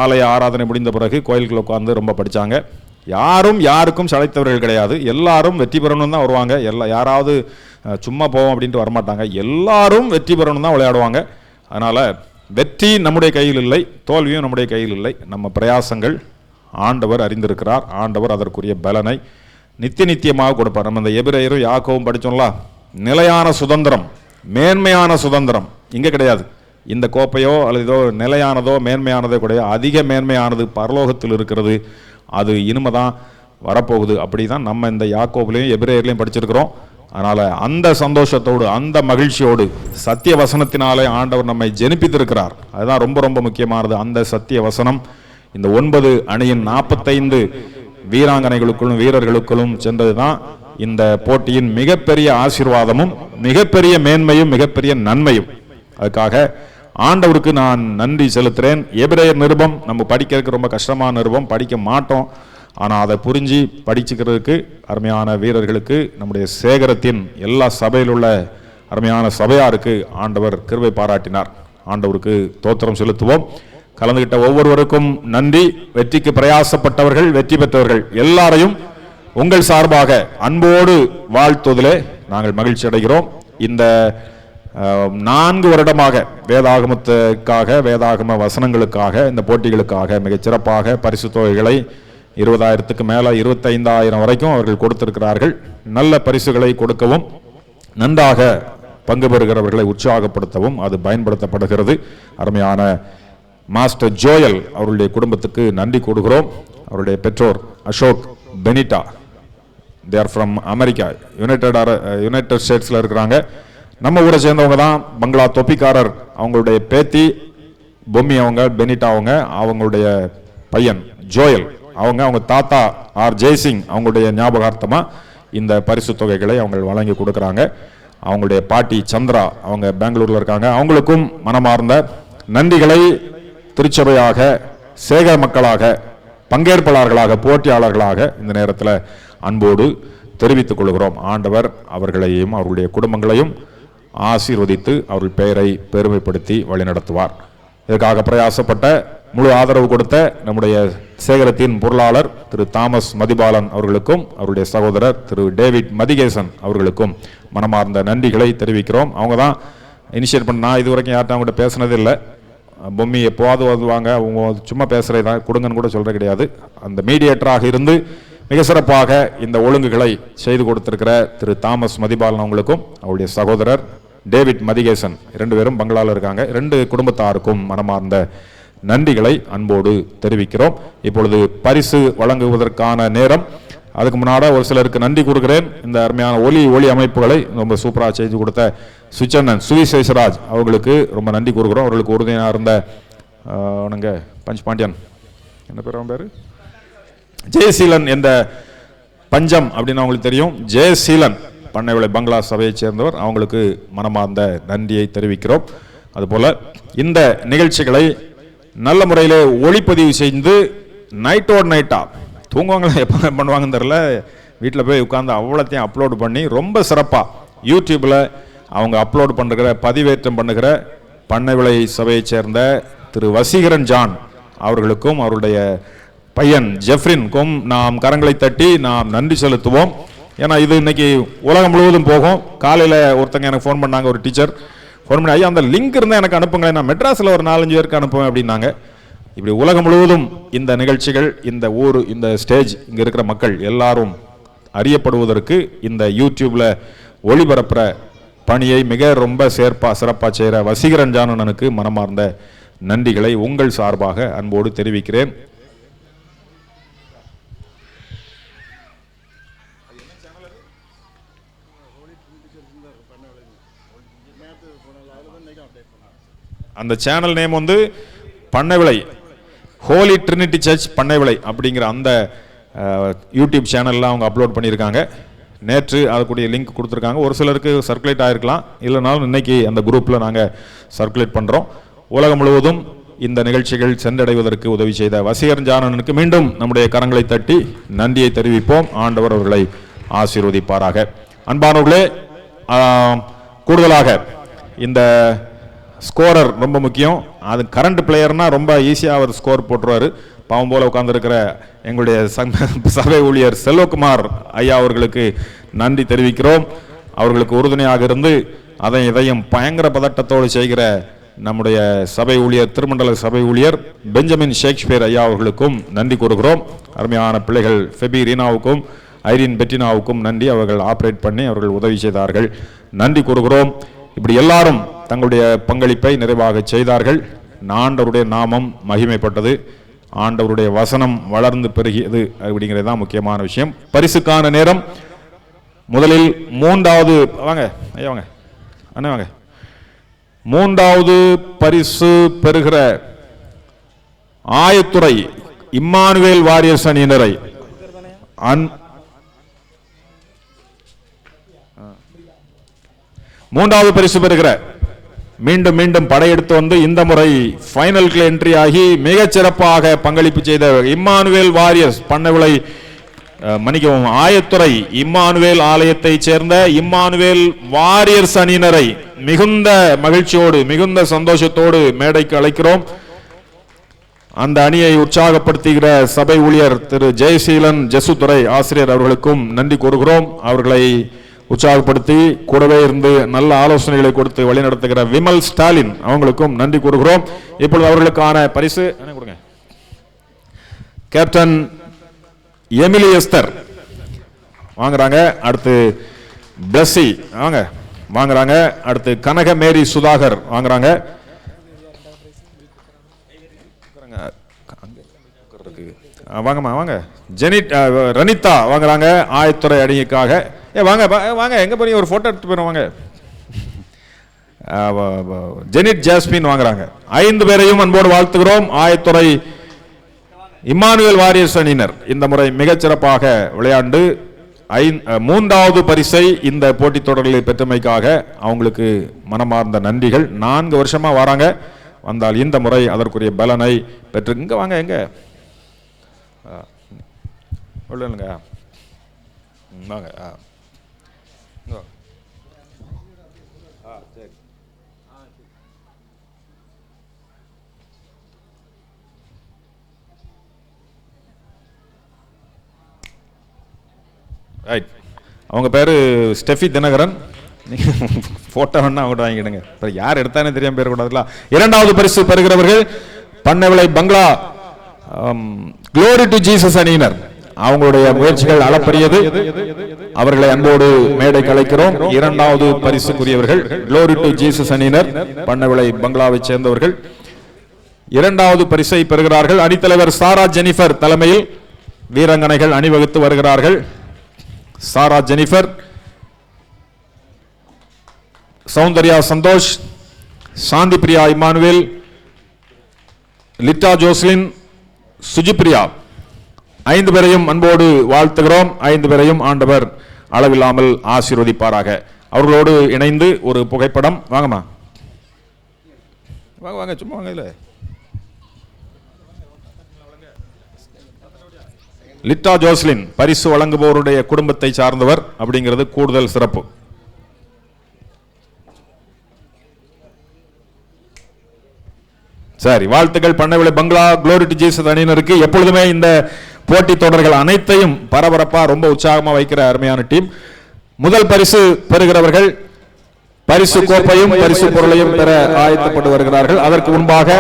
[SPEAKER 1] ஆலய ஆராதனை முடிந்த பிறகு கோயில்கள் உட்காந்து ரொம்ப படித்தாங்க. யாரும் யாருக்கும் சளைத்தவர்கள் கிடையாது. எல்லாரும் வெற்றி பெறணும் தான் வருவாங்க. யாராவது சும்மா போவோம் அப்படின்ட்டு வரமாட்டாங்க. எல்லாரும் வெற்றி பெறணும் தான் விளையாடுவாங்க. அதனால் வெற்றி நம்முடைய கையில் இல்லை, தோல்வியும் நம்முடைய கையில் இல்லை. நம்ம பிரயாசங்கள் ஆண்டவர் அறிந்திருக்கிறார். ஆண்டவர் அதற்குரிய பலனை நித்தியமாக கொடுப்பார். நம்ம இந்த எபிரேயரும் யாக்கோவும் படித்தோம்ல, நிலையான சுதந்திரம், மேன்மையான சுதந்திரம் இங்கே கிடையாது. இந்த கோப்பையோ அல்லது ஏதோ நிலையானதோ மேன்மையானதோ கிடையாது. அதிக மேன்மையானது பரலோகத்தில் இருக்கிறது. அது இனிமே தான் வரப்போகுது. அப்படி தான் நம்ம இந்த யாக்கோபிலையும் எபிரேயர்லையும் படிச்சிருக்கிறோம். அதனால் அந்த சந்தோஷத்தோடு, அந்த மகிழ்ச்சியோடு, சத்திய வசனத்தினாலே ஆண்டவர் நம்மை ஜெனிப்பித்திருக்கிறார். அதுதான் ரொம்ப ரொம்ப முக்கியமானது. அந்த சத்திய வசனம் இந்த 9 அணியின் 45 வீராங்கனைகளுக்குள்ளும் வீரர்களுக்குள்ளும் சென்றது தான் இந்த போட்டியின் மிகப்பெரிய ஆசீர்வாதமும் மிகப்பெரிய மேன்மையும் மிகப்பெரிய நன்மையும். அதுக்காக ஆண்டவருக்கு நான் நன்றி செலுத்துகிறேன். எபிரேயர் நிருபம் நம்ம படிக்கிறதுக்கு ரொம்ப கஷ்டமான நிருபம், படிக்க மாட்டோம். ஆனால் அதை புரிஞ்சு படிச்சுக்கிறதுக்கு அருமையான வீரர்களுக்கு, நம்முடைய சேகரத்தின் எல்லா சபையில் உள்ள அருமையான சபையாருக்கு ஆண்டவர் கிருபை பாராட்டினார். ஆண்டவருக்கு தோத்திரம் செலுத்துவோம். கலந்துகிட்ட ஒவ்வொருவருக்கும் நன்றி. வெற்றிக்கு பிரயாசப்பட்டவர்கள், வெற்றி பெற்றவர்கள் எல்லாரையும் உங்கள் சார்பாக அன்போடு வாழ்த்துவதிலே நாங்கள் மகிழ்ச்சி அடைகிறோம். இந்த 4 வருடமாக வேதாகமத்துக்காக, வேதாகம வசனங்களுக்காக, இந்த போட்டிகளுக்காக மிகச் சிறப்பாக பரிசு தொகைகளை 20,000க்கு மேலே 25,000 வரைக்கும் அவர்கள் கொடுத்திருக்கிறார்கள். நல்ல பரிசுகளை கொடுக்கவும், நன்றாக பங்கு பெறுகிறவர்களை உற்சாகப்படுத்தவும் அது பயன்படுத்தப்படுகிறது. அருமையான மாஸ்டர் ஜோயல் அவருடைய குடும்பத்துக்கு நன்றி கூறுகிறோம். அவருடைய பெற்றோர் Ashok Benitta, they are from America, united ஸ்டேட்ஸில் இருக்கிறாங்க. நம்ம ஊரை சேர்ந்தவங்க தான். பங்களா தொப்பிக்காரர் அவங்களுடைய பேத்தி பொம்மி அவங்க, பெனிட்டா அவங்க, அவங்களுடைய பையன் ஜோயல் அவங்க தாத்தா ஆர் ஜெய்சிங் அவங்களுடைய ஞாபகார்த்தமாக இந்த பரிசு தொகைகளை அவங்க வழங்கி கொடுக்குறாங்க. அவங்களுடைய பாட்டி சந்திரா அவங்க பெங்களூரில் இருக்காங்க. அவங்களுக்கும் மனமார்ந்த நன்றிகளை திருச்சபையாக, சேகர மக்களாக, பங்கேற்பாளர்களாக, போட்டியாளர்களாக இந்த நேரத்தில் அன்போடு தெரிவித்துக் கொள்கிறோம். ஆண்டவர் அவர்களையும் அவர்களுடைய குடும்பங்களையும் ஆசீர்வதித்து அவர்கள் பெயரை பெருமைப்படுத்தி வழிநடத்துவார். இதற்காக பிரயாசப்பட்ட முழு ஆதரவு கொடுத்த நம்முடைய சேகரத்தின் பொருளாளர் திரு தாமஸ் மதிபாலன் அவர்களுக்கும் அவருடைய சகோதரர் திரு டேவிட் மதிகேசன் அவர்களுக்கும் மனமார்ந்த நன்றிகளை தெரிவிக்கிறோம். அவங்க தான் இனிஷியேட் பண்ண. நான் இது வரைக்கும் யார்கிட்ட அவங்ககிட்ட பேசுனது இல்லை. பொம்மி எப்போவாது வருவாங்க, அவங்க சும்மா பேசுகிறதா கொடுங்கன்னு கூட சொல்கிறது கிடையாது. அந்த மீடியேட்டராக இருந்து மிக சிறப்பாக இந்த ஒழுங்குகளை செய்து கொடுத்திருக்கிற திரு தாமஸ் மதிபாலன் அவங்களுக்கும் அவருடைய சகோதரர் டேவிட் மதிகேசன் 2 பேரும் பங்களாவில் இருக்காங்க. 2 குடும்பத்தாருக்கும் மனமார்ந்த நன்றிகளை அன்போடு தெரிவிக்கிறோம். இப்பொழுது பரிசு வழங்குவதற்கான நேரம். அதுக்கு முன்னாடி ஒரு சிலருக்கு நன்றி கூறுகிறேன். இந்த அருமையான ஒளி அமைப்புகளை ரொம்ப சூப்பராக செய்து கொடுத்த சுச்சண்ணன் சுவிசேஷராஜ் அவர்களுக்கு ரொம்ப நன்றி கூறுகிறோம். அவர்களுக்கு உறுதியாக இருந்த பஞ்ச் பாண்டியன், என்ன பேர் அவன் பேர், ஜெயசீலன் என்ற பஞ்சம் அப்படின்னு அவங்களுக்கு தெரியும். ஜெயசீலன் பண்ணைவிளை பங்களா சபையைச் சேர்ந்தவர். அவங்களுக்கு மனமார்ந்த நன்றியை தெரிவிக்கிறோம். அதுபோல் இந்த நிகழ்ச்சிகளை நல்ல முறையில் ஒளிப்பதிவு செய்து நைட்டோடு நைட்டாக தூங்குவாங்களா எப்போ பண்ணுவாங்கன்னு தெரில, வீட்டில் போய் உட்காந்து அவ்வளோத்தையும் அப்லோடு பண்ணி ரொம்ப சிறப்பாக யூடியூப்பில் அவங்க அப்லோடு பண்ணுகிற பதிவேற்றம் பண்ணுகிற பண்ணைவிளை சபையைச் சேர்ந்த திரு வசீகரன் ஜான் அவர்களுக்கும் அவருடைய பையன் ஜெஃப்ரின்க்கும் நாம் கரங்களை தட்டி நாம் நன்றி செலுத்துவோம். ஏன்னா இது இன்னைக்கு உலகம் முழுவதும் போகும். காலையில் ஒருத்தங்க எனக்கு ஃபோன் பண்ணாங்க, ஒரு டீச்சர் ஃபோன் பண்ணி, ஐயா அந்த லிங்க் இருந்தால் எனக்கு அனுப்புங்களேன், நான் மெட்ராஸில் ஒரு 4-5 பேருக்கு அனுப்புவேன் அப்படின்னாங்க. இப்படி உலகம் முழுவதும் இந்த நிகழ்ச்சிகள், இந்த ஊர், இந்த ஸ்டேஜ், இங்கே இருக்கிற மக்கள் எல்லாரும் அறியப்படுவதற்கு இந்த யூடியூப்பில் ஒளிபரப்புற பணியை ரொம்ப சிறப்பாக செய்கிற வசீகரன் ஜானனுக்கு மனமார்ந்த நன்றிகளை உங்கள் சார்பாக அன்போடு தெரிவிக்கிறேன். அந்த channel name Pannaivilai Holy Trinity Church Pannaivilai அப்படிங்கிற அந்த யூடியூப் சேனலில் அவங்க அப்லோட் பண்ணியிருக்காங்க. நேற்று அதுக்குரிய லிங்க் கொடுத்துருக்காங்க. ஒரு சிலருக்கு சர்க்குலேட் ஆகிருக்கலாம், இல்லைனாலும் இன்னைக்கு அந்த குரூப்பில் நாங்கள் சர்க்குலேட் பண்ணுறோம். உலகம் முழுவதும் இந்த நிகழ்ச்சிகள் சென்றடைவதற்கு உதவி செய்த வசீகரன் ஜானனுக்கு மீண்டும் நம்முடைய கரங்களை தட்டி நன்றியை தெரிவிப்போம். ஆண்டவர் அவர்களை ஆசீர்வதிப்பாராக. அன்பானவர்களே, கூடுதலாக இந்த ஸ்கோரர் ரொம்ப முக்கியம். அது கரண்ட் பிளேயர்னா ரொம்ப ஈஸியாக அவர் ஸ்கோர் போட்டுருவார். பாவம் போல உட்கார்ந்துருக்கிற எங்களுடைய சபை ஊழியர் செல்வகுமார் ஐயா அவர்களுக்கு நன்றி தெரிவிக்கிறோம். அவர்களுக்கு உறுதுணையாக இருந்து இதையும் பயங்கர பதட்டத்தோடு செய்கிற நம்முடைய சபை ஊழியர், திருமண்டல சபை ஊழியர் பெஞ்சமின் ஷேக்ஸ்பியர் ஐயா அவர்களுக்கும் நன்றி கூறுகிறோம். அருமையான பிள்ளைகள் ஃபெபி ரீனாவுக்கும் ஐரின் பெட்டினாவுக்கும் நன்றி. அவர்கள் ஆப்ரேட் பண்ணி அவர்கள் உதவி செய்தார்கள், நன்றி கூறுகிறோம். இப்படி எல்லாரும் தங்களுடைய பங்களிப்பை நிறைவாக செய்தார்கள். ஆண்டவருடைய நாமம் மகிமைப்பட்டது, ஆண்டவருடைய வசனம் வளர்ந்து பெருகியது அப்படிங்கிறது தான் முக்கியமான விஷயம். பரிசுக்கான நேரம். முதலில் 3வது வாங்க ஐயா, வாங்க அண்ணே, வாங்க. 3வது பரிசு பெறுகிற ஆயத்துறை இம்மானுவேல் வாரியர்ஸ் அணியினரை மூன்றாவது பரிசு பெறுகிற மீண்டும் மீண்டும் படையெடுத்து இந்த முறை ஃபைனலுக்கு என்ட்ரி ஆகி மிகச் சிறப்பாக பங்களிப்பு செய்த இம்மானுவேல் வாரியர்ஸ் பண்ணைவிளை ஆயத்துறை இம்மானுவேல் ஆலயத்தைச் சேர்ந்த இம்மானுவேல் வாரியர்ஸ் அணியினரை மிகுந்த மகிழ்ச்சியோடு மிகுந்த சந்தோஷத்தோடு மேடைக்கு அழைக்கிறோம். அந்த அணியை உற்சாகப்படுத்துகிற சபை ஊழியர் திரு ஜெயசீலன் ஜெசுத்துறை ஆசிரியர் அவர்களுக்கும் நன்றி கூறுகிறோம். அவர்களை உற்சாகப்படுத்தி கூடவே இருந்து நல்ல ஆலோசனைகளை கொடுத்து வழிநடத்துகிற விமல் ஸ்டாலின் அவங்களுக்கும் நன்றி கூறுகிறோம். இப்பொழுது அவர்களுக்கான பரிசு கொடுங்க. கேப்டன் எமிலி எஸ்தர் வாங்குறாங்க. அடுத்து பிளஸி வாங்குறாங்க. அடுத்து கனக மேரி சுதாகர் வாங்குறாங்க. வாங்கம்மா வாங்க. ரனிதா வாங்குறாங்க ஆயத்துறை அணிக்காக. வாங்க எங்க போறீங்க, ஒரு போட்டோ எடுத்து போயிடும். வாங்க. ஜெனிட் ஜாஸ்மின் வாங்குறாங்க. 5 பேரையும் அன்போடு வாழ்த்துகிறோம். ஆயத்துறை இம்மானுவேல் வாரியர்ஸ் அணியினர் இந்த முறை மிகச்சிறப்பாக விளையாண்டு 3வது பரிசை இந்த போட்டித் தொடரில் பெற்றமைக்காக அவங்களுக்கு மனமார்ந்த நன்றிகள். 4 வருஷமா வராங்க, வந்தால் இந்த முறை அதற்குரிய பலனை பெற்று இங்க வாங்க. எங்க இல்லைங்க வாங்க. இங்க வாங்க. சரி. ரைட். அவங்க பேர் ஸ்டெஃபி தினகரன். நீங்கள் ஃபோட்டோ வேணா அவங்கள்ட்ட வாங்கிடுங்க. இப்போ யார் எடுத்தானே தெரியாமல் பேர் கூடாதுல. இரண்டாவது பரிசு பெறுகிறவர்கள் பண்ணவிளை பங்களா க்ளோரி டு ஜீசஸ் அணியினர். அவங்களுடைய முயற்சிகள் அளப்பரியது. அவர்களை அன்போடு மேடை கலைக்கிறோம். இரண்டாவது பரிசுக்குரியவர்கள் க்ளோரி டு ஜீசஸ் அணியினர் பண்ணவிளை பங்களாவை சேர்ந்தவர்கள் இரண்டாவது பரிசை பெறுகிறார்கள். அணித்தலைவர் சாரா ஜெனிஃபர் தலைமையில் வீராங்கனைகள் அணிவகுத்து வருகிறார்கள். சாரா ஜெனிஃபர், சௌந்தர்யா சந்தோஷ், சாந்தி பிரியா இமானுவேல், லிட்டா ஜோஸ்லின், சுஜிப்ரியா 5 பேரையும் அன்போடு வாழ்த்துகிறோம். 5 பேரையும் ஆண்டவர் அளவில்லாமல் ஆசீர்வதிப்பாராக. அவர்களோடு இணைந்து ஒரு புகைப்படம். வாங்கம்மா, வாங்க வாங்க, சும்மா வாங்க. இல்லை, லிட்டா ஜோஸ்லின் பரிசு வழங்குபவருடைய குடும்பத்தை சார்ந்தவர் அப்படிங்கிறது கூடுதல் சிறப்பு. சரி, வாழ்த்துக்கள் பண்ணவில்லை பங்களா க்ளோரி டு ஜீசஸ் அணியினருக்கு. எப்பொழுதுமே இந்த போட்டி தொடர்கள் அனைத்தையும் பரபரப்பா ரொம்ப உற்சாகமா வைக்கிற அருமையான டீம். முதல் பரிசு பெறுகிறவர்கள் பரிசு கோப்பையும் பரிசு பொருளையும் பெற ஆயத்தப்பட்டு வருகிறார்கள். அதற்கு முன்பாக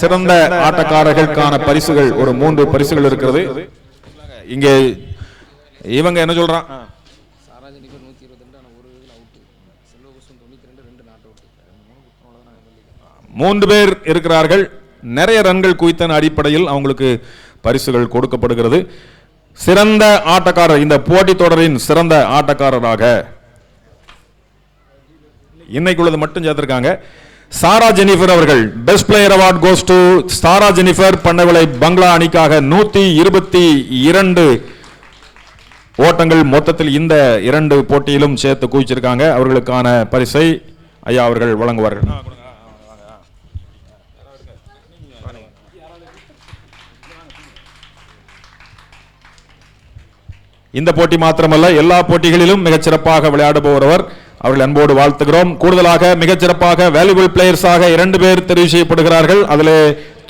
[SPEAKER 1] சிறந்த ஆட்டக்காரர்களுக்கான பரிசுகள் ஒரு 3 பரிசுகள் இருக்கிறது. இங்கே இவங்க என்ன சொல்றான், 3 பேர் இருக்கிறார்கள். நிறைய ரன்கள் குவித்தன அடிப்படையில் அவங்களுக்கு பரிசுகள் கொடுக்கப்படுகிறது. சிறந்த ஆட்டக்காரர், இந்த போட்டி தொடரின் சிறந்த ஆட்டக்காரராக இன்னைக்குள்ளது மட்டும் சேர்த்திருக்காங்க. சாரா ஜெனிஃபர் அவர்கள் best player award goes to Sara Jennifer. Pannaivilai பங்களா அணிக்காக 122 ஓட்டங்கள் மொத்தத்தில் இந்த 2 போட்டியிலும் சேர்த்து குவிச்சிருக்காங்க. அவர்களுக்கான பரிசை ஐயா அவர்கள் வழங்குவார்கள். இந்த போட்டி மாத்திரமல்ல, எல்லா போட்டிகளிலும் மிகச்சிறப்பாக விளையாடுபவர். அவர்கள் அன்போடு வாழ்த்துகிறோம். கூடுதலாக மிகச்சிறப்பாக வேல்யூபிள் பிளேயர்ஸாக 2 பேர் தெரிவு செய்யப்படுகிறார்கள். அதிலே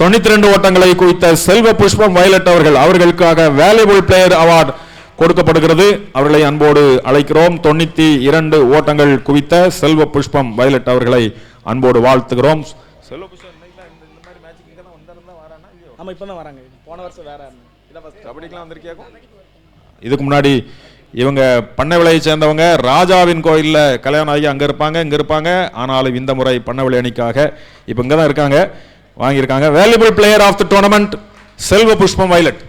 [SPEAKER 1] 92 ஓட்டங்களை குவித்த செல்வ புஷ்பம் வயலட் அவர்கள், அவர்களுக்காக வேல்யூபிள் பிளேயர் அவார்டு கொடுக்கப்படுகிறது. அவர்களை அன்போடு அழைக்கிறோம். 92 ஓட்டங்கள் குவித்த செல்வ புஷ்பம் வயலட் அவர்களை அன்போடு வாழ்த்துகிறோம். செல்வ புஷ்பம் இதுக்கு முன்னாடி இவங்க பண்ணவிளையை சேர்ந்தவங்க ராஜாவின் கோயிலில் கல்யாணம் ஆகி அங்கே இருப்பாங்க, இங்கே இருப்பாங்க. ஆனாலும் இந்த முறை பண்ணவிளை அணிக்காக இப்போ இங்கே தான் இருக்காங்க, வாங்கியிருக்காங்க. Valuable player of the tournament Selva Pushpam violet.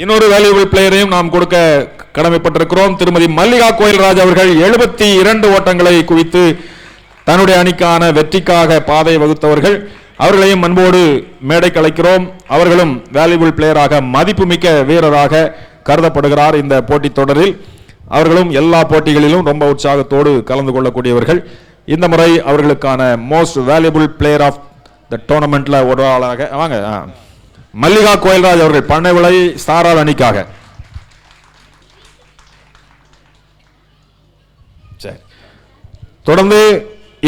[SPEAKER 1] இன்னொரு வேல்யூபிள் பிளேயரையும் நாம் கொடுக்க கடமைப்பட்டிருக்கிறோம். திருமதி மல்லிகா கோயில்ராஜ் அவர்கள் 72 ஓட்டங்களை குவித்து தன்னுடைய அணிக்கான வெற்றிக்காக பாதை வகுத்தவர்கள். அவர்களையும் அன்போடு மேடைக்கு அழைக்கிறோம். அவர்களும் வேல்யூபிள் பிளேயராக மதிப்புமிக்க வீரராக கருதப்படுகிறார் இந்த போட்டி தொடரில். அவர்களும் எல்லா போட்டிகளிலும் ரொம்ப உற்சாகத்தோடு கலந்து கொள்ளக்கூடியவர்கள். இந்த முறை அவர்களுக்கான most valuable player of the டோர்னமெண்ட்ல ஒரு ஆளாக வாங்க மல்லிகா கோயில்ராஜ் அவர்கள் பண்ணவிளை சாரா அணிக்காக. சரி, தொடர்ந்து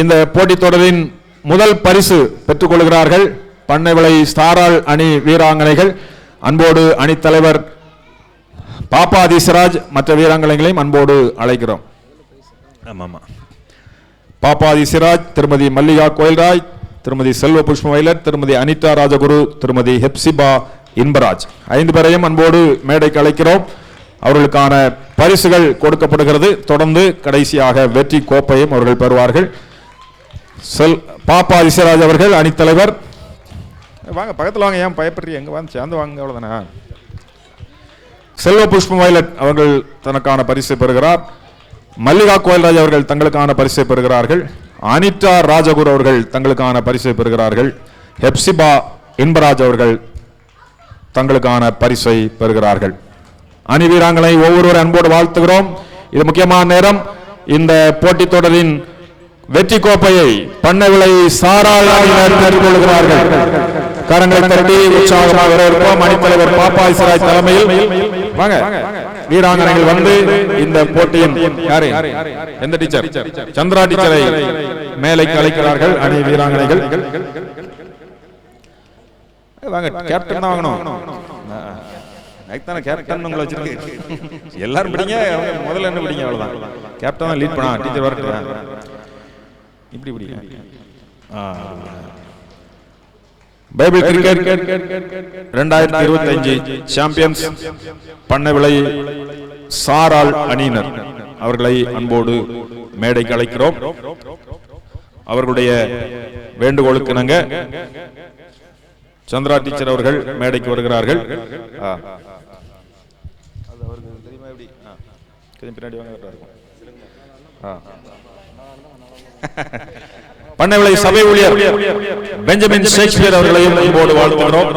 [SPEAKER 1] இந்த போட்டி தொடரின் முதல் பரிசு பெற்றுக் கொள்கிறார்கள் பண்ணவிளை ஸ்டாரால் அணி வீராங்கனைகள். அன்போடு அணித்தலைவர் பாப்பா அதிசராஜ் மற்ற வீராங்கனைகளையும் அன்போடு அழைக்கிறோம். ஆமாம், பாப்பா அதிசராஜ், திருமதி மல்லிகா கோயில்ராஜ், திருமதி செல்வ புஷ்ப வயலட், திருமதி அனிதா ராஜகுரு, திருமதி ஹெப்சிபா இன்பராஜ் 5 பேரையும் அன்போடு மேடைக்கு அழைக்கிறோம். அவர்களுக்கான பரிசுகள் கொடுக்கப்படுகிறது. தொடர்ந்து கடைசியாக வெற்றி கோப்பையும் அவர்கள் பெறுவார்கள். பாப்பா அதிசராஜ் அவர்கள் அணித்தலைவர். வாங்க பக்கத்தில் வாங்க, ஏன் பயப்படுறீங்க, எங்க வந்து சேர்ந்து வாங்க, அவ்வளவுதானே. செல்வ புஷ்பம் வயலட் அவர்கள் தனக்கான பரிசை பெறுகிறார். மல்லிகா கோயில்ராஜ் அவர்கள் தங்களுக்கான பரிசை பெறுகிறார்கள். அனிதா ராஜகுரு அவர்கள் தங்களுக்கான பரிசை பெறுகிறார்கள். ஹெப்சிபா இன்பராஜ் அவர்கள் தங்களுக்கான பரிசை பெறுகிறார்கள். அணி வீராங்கனை ஒவ்வொருவரும் அன்போடு வாழ்த்துகிறோம். இது முக்கியமான நேரம். இந்த போட்டித் தொடரின் வெற்றி கோப்பையை பண்ணவிளை சாரா அணியினர் பெற்றுக் கொள்கிறார்கள். கரங்களை தட்டி உற்சாகமாக வரவேற்போம். அணித்தலைவர் பாப்பாய் சிராய் தலைமையில் வாங்க வீராங்கனைகள் வந்து இந்த போட்டியின் யாரு எந்த டீச்சர் சந்திரா டீச்சரை மேலைக்கு அழைக்கிறார்கள். அணி வீராங்கனைகள் வாங்க. கேப்டன் தான் வாங்கணும். கேப்டன் உங்களை வச்சிருக்கு. எல்லாரும் படிங்க, முதல்ல என்ன படிங்க, அவ்வளவுதான். கேப்டன் தான் லீட் பண்ணா. டீச்சர் வரட்டும். இப்படி படிங்க. பைபிள் கிரிக்கெட் 2025 சாம்பியன்ஸ் பண்ணவிளை சாராள் அணியினர் அவர்களை அன்போடு மேடைக்கு அழைக்கிறோம். அவர்களுடைய வேண்டுகோளுக்கு இணங்க சந்திரா டீச்சர் அவர்கள் மேடைக்கு வருகிறார்கள். பண்ணவிளை சபை ஊழியர் பெஞ்சமின் ஷேக்ஸ்பியர் அவர்களையும் அன்போடு வாழ்த்துகிறோம்.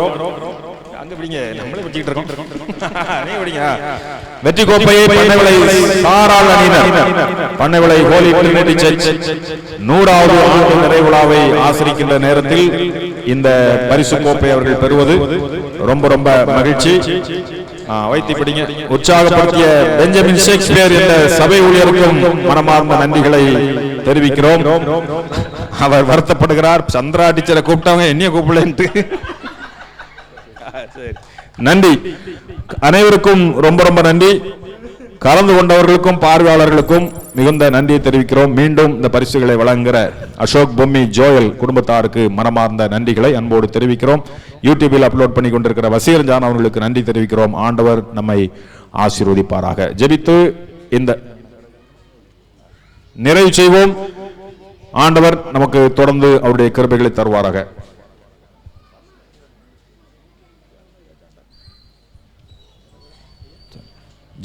[SPEAKER 1] வெற்றி கோப்பையை பண்ணவிளை சாராள் அணியினர் பண்ணவிளை ஹோலி ட்ரினிட்டி சர்ச் 100வது ஆண்டு நிறைவு விழாவை ஆசரிக்கின்ற நேரத்தில் இந்த பரிசு கோப்பை அவர்கள் பெறுவது ரொம்ப ரொம்ப மகிழ்ச்சி. வைத்தி பிடிங்க. உற்சாகப்படுத்திய பெஞ்சமின் ஷேக்ஸ்பியர் என்ற சபை ஊழியருக்கும் மனமார்ந்த நன்றிகளை தெரிவிக்கிறோம். அவர் வருத்தப்படுகிறார், சந்திரா டீச்சரை கூப்பிட்டவங்க என்னைய கூப்பிடலன்ட்டு. நன்றி அனைவருக்கும் ரொம்ப ரொம்ப நன்றி. கலந்து கொண்டவர்களுக்கும் பார்வையாளர்களுக்கும் மிகுந்த நன்றியை தெரிவிக்கிறோம். மீண்டும் இந்த பரிசுகளை வழங்குகிற அசோக் பொம்மி ஜோயல் குடும்பத்தாருக்கு மனமார்ந்த நன்றிகளை அன்போடு தெரிவிக்கிறோம். யூடியூபில் அப்லோட் பண்ணி கொண்டிருக்கிற வசீர் ஜான் அவர்களுக்கு நன்றி தெரிவிக்கிறோம். ஆண்டவர் நம்மை ஆசீர்வதிப்பாராக. ஜெபித்து இந்த நிறைவு செய்வோம். ஆண்டவர் நமக்கு தொடர்ந்து அவருடைய கிருபைகளை தருவாராக.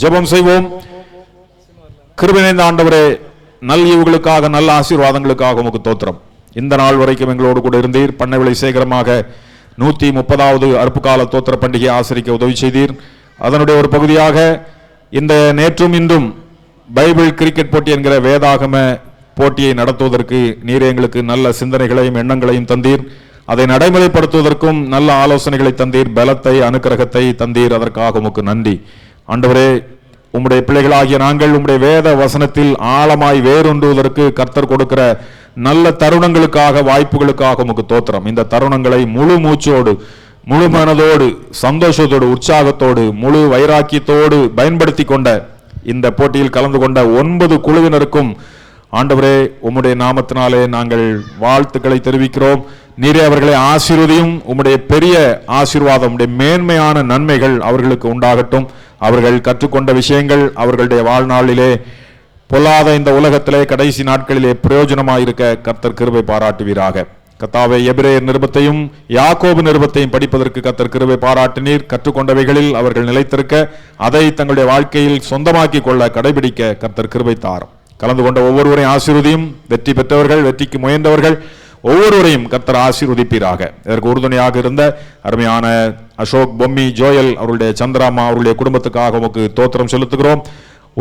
[SPEAKER 1] ஜெபம் செய்வோம். கிருபை நிறைந்த ஆண்டவரே, நல் ஈவுகளுக்காக நல்ல ஆசீர்வாதங்களுக்காக உமக்கு தோத்திரம். இந்த நாள் வரைக்கும் எங்களோடு கூட இருந்தீர். பண்ணவிளை சேகரமாக 130வது அறுப்பு கால தோத்திர பண்டிகை ஆசரிக்க உதவி செய்தீர். அதனுடைய ஒரு பகுதியாக இந்த நேற்றும் இன்றும் பைபிள் கிரிக்கெட் போட்டி என்கிற வேதாகம போட்டியை நடத்துவதற்கு நீர் எங்களுக்கு நல்ல சிந்தனைகளையும் எண்ணங்களையும் தந்தீர். அதை நடைமுறைப்படுத்துவதற்கும் நல்ல ஆலோசனைகளை தந்தீர். பலத்தை அனுக்கிரகத்தை தந்தீர். அதற்காக உமக்கு நன்றி. ஆண்டவரே, உம்முடைய பிள்ளைகளாகிய நாங்கள் உம்முடைய வேத வசனத்தில் ஆழமாய் வேரூன்றுவதற்கு கர்த்தர் கொடுக்கிற நல்ல தருணங்களுக்காக வாய்ப்புகளுக்காக உமக்கு தோத்திரம். இந்த தருணங்களை முழு மூச்சோடு முழு மனதோடு சந்தோஷத்தோடு உற்சாகத்தோடு முழு வைராக்கியத்தோடு பயன்படுத்தி கொண்ட இந்த போட்டியில் கலந்து கொண்ட 9 குழுவினருக்கும் ஆண்டவரே உம்முடைய நாமத்தினாலே நாங்கள் வாழ்த்துக்களை தெரிவிக்கிறோம். நீரே அவர்களை ஆசீர்வதியும். உம்முடைய பெரிய ஆசீர்வாதம், உம்முடைய மேன்மையான நன்மைகள் அவர்களுக்கு உண்டாகட்டும். அவர்கள் கற்றுக்கொண்ட விஷயங்கள் அவர்களுடைய வாழ்நாளிலே பொல்லாத இந்த உலகத்திலே கடைசி நாட்களிலே பிரயோஜனமாயிருக்க கர்த்தர் கிருபை பாராட்டுவீராக. கர்த்தாவே, எபிரேயர் நிருபத்தையும் யாக்கோபு நிருபத்தையும் படிப்பதற்கு கர்த்தர் கிருபை பாராட்டினீர். கற்றுக்கொண்டவைகளில் அவர்கள் நிலைத்திருக்க அதை தங்களுடைய வாழ்க்கையில் சொந்தமாக்கி கொள்ள கடைபிடிக்க கர்த்தர் கிருபை தாரும். கலந்து கொண்ட ஒவ்வொருவரையும் ஆசீர்வதியும். வெற்றி பெற்றவர்கள், வெற்றிக்கு முயன்றவர்கள் ஒவ்வொருவரையும் கர்த்தர் ஆசீர்வதிப்பீராக. இதற்கு உறுதுணையாக இருந்த அருமையான அசோக் பொம்மி ஜோயல் அவருடைய சந்திராமா அவருடைய குடும்பத்துக்காக உமக்கு தோத்திரம் செலுத்துகிறோம்.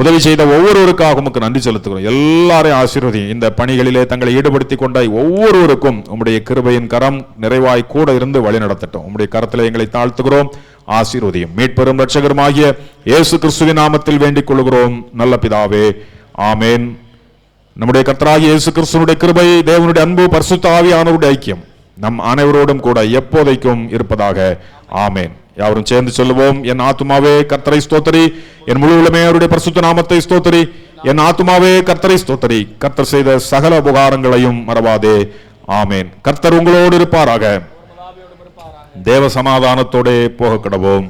[SPEAKER 1] உதவி செய்த ஒவ்வொருவருக்காக உமக்கு நன்றி செலுத்துகிறோம். எல்லாரையும் ஆசீர்வதியும். இந்த பணிகளிலே தங்களை ஈடுபடுத்திக் கொண்ட ஒவ்வொருவருக்கும் உம்முடைய கிருபையின் கரம் நிறைவாய் கூட இருந்து வழி நடத்தட்டும். உம்முடைய கரத்திலே எங்களை தாழ்த்துகிறோம். ஆசீர்வதியும். மீட்பெரும் இரட்சகருமாகிய இயேசு கிறிஸ்துவின் நாமத்தில் வேண்டிக் கொள்கிறோம் நல்ல பிதாவே, ஆமேன். நம்முடைய கர்த்தராகிய இயேசு கிறிஸ்துவினுடைய கிருபை, தேவனுடைய அன்பு, பரிசுத்த ஆவியானவருடைய ஐக்கியம் நம் அனைவரோடும் கூட எப்போதைக்கும் இருப்பதாக. ஆமேன். யாவரும் சேர்ந்து சொல்லுவோம். என் ஆத்துமாவே கர்த்தரை ஸ்தோத்திரி, என் முழு உள்ளமே அவருடைய பரிசுத்த நாமத்தை ஸ்தோத்திரி. என் ஆத்துமாவே கர்த்தரை ஸ்தோத்திரி, கர்த்தர் செய்த சகல உபகாரங்களையும் மறவாதே. ஆமேன். கர்த்தர் உங்களோடு இருப்பாராக. தேவ சமாதானத்தோட போக கடவோம்.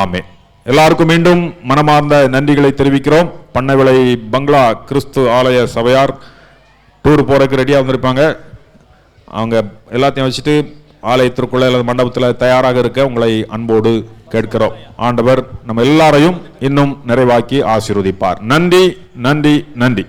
[SPEAKER 1] ஆமேன். எல்லாருக்கும் மீண்டும் மனமார்ந்த நன்றிகளை தெரிவிக்கிறோம். பண்ணவிளை பங்களா கிறிஸ்து ஆலய சபையார் டூர் போறதுக்கு ரெடியாக வந்திருப்பாங்க. அவங்க எல்லாத்தையும் வச்சுட்டு ஆலயத்திற்குள்ள அல்லது மண்டபத்தில் தயாராக இருக்க உங்களை அன்போடு கேட்கிறோம். ஆண்டவர் நம்ம எல்லாரையும் இன்னும் நிறைவாக்கி ஆசீர்வதிப்பார். நன்றி, நன்றி, நன்றி.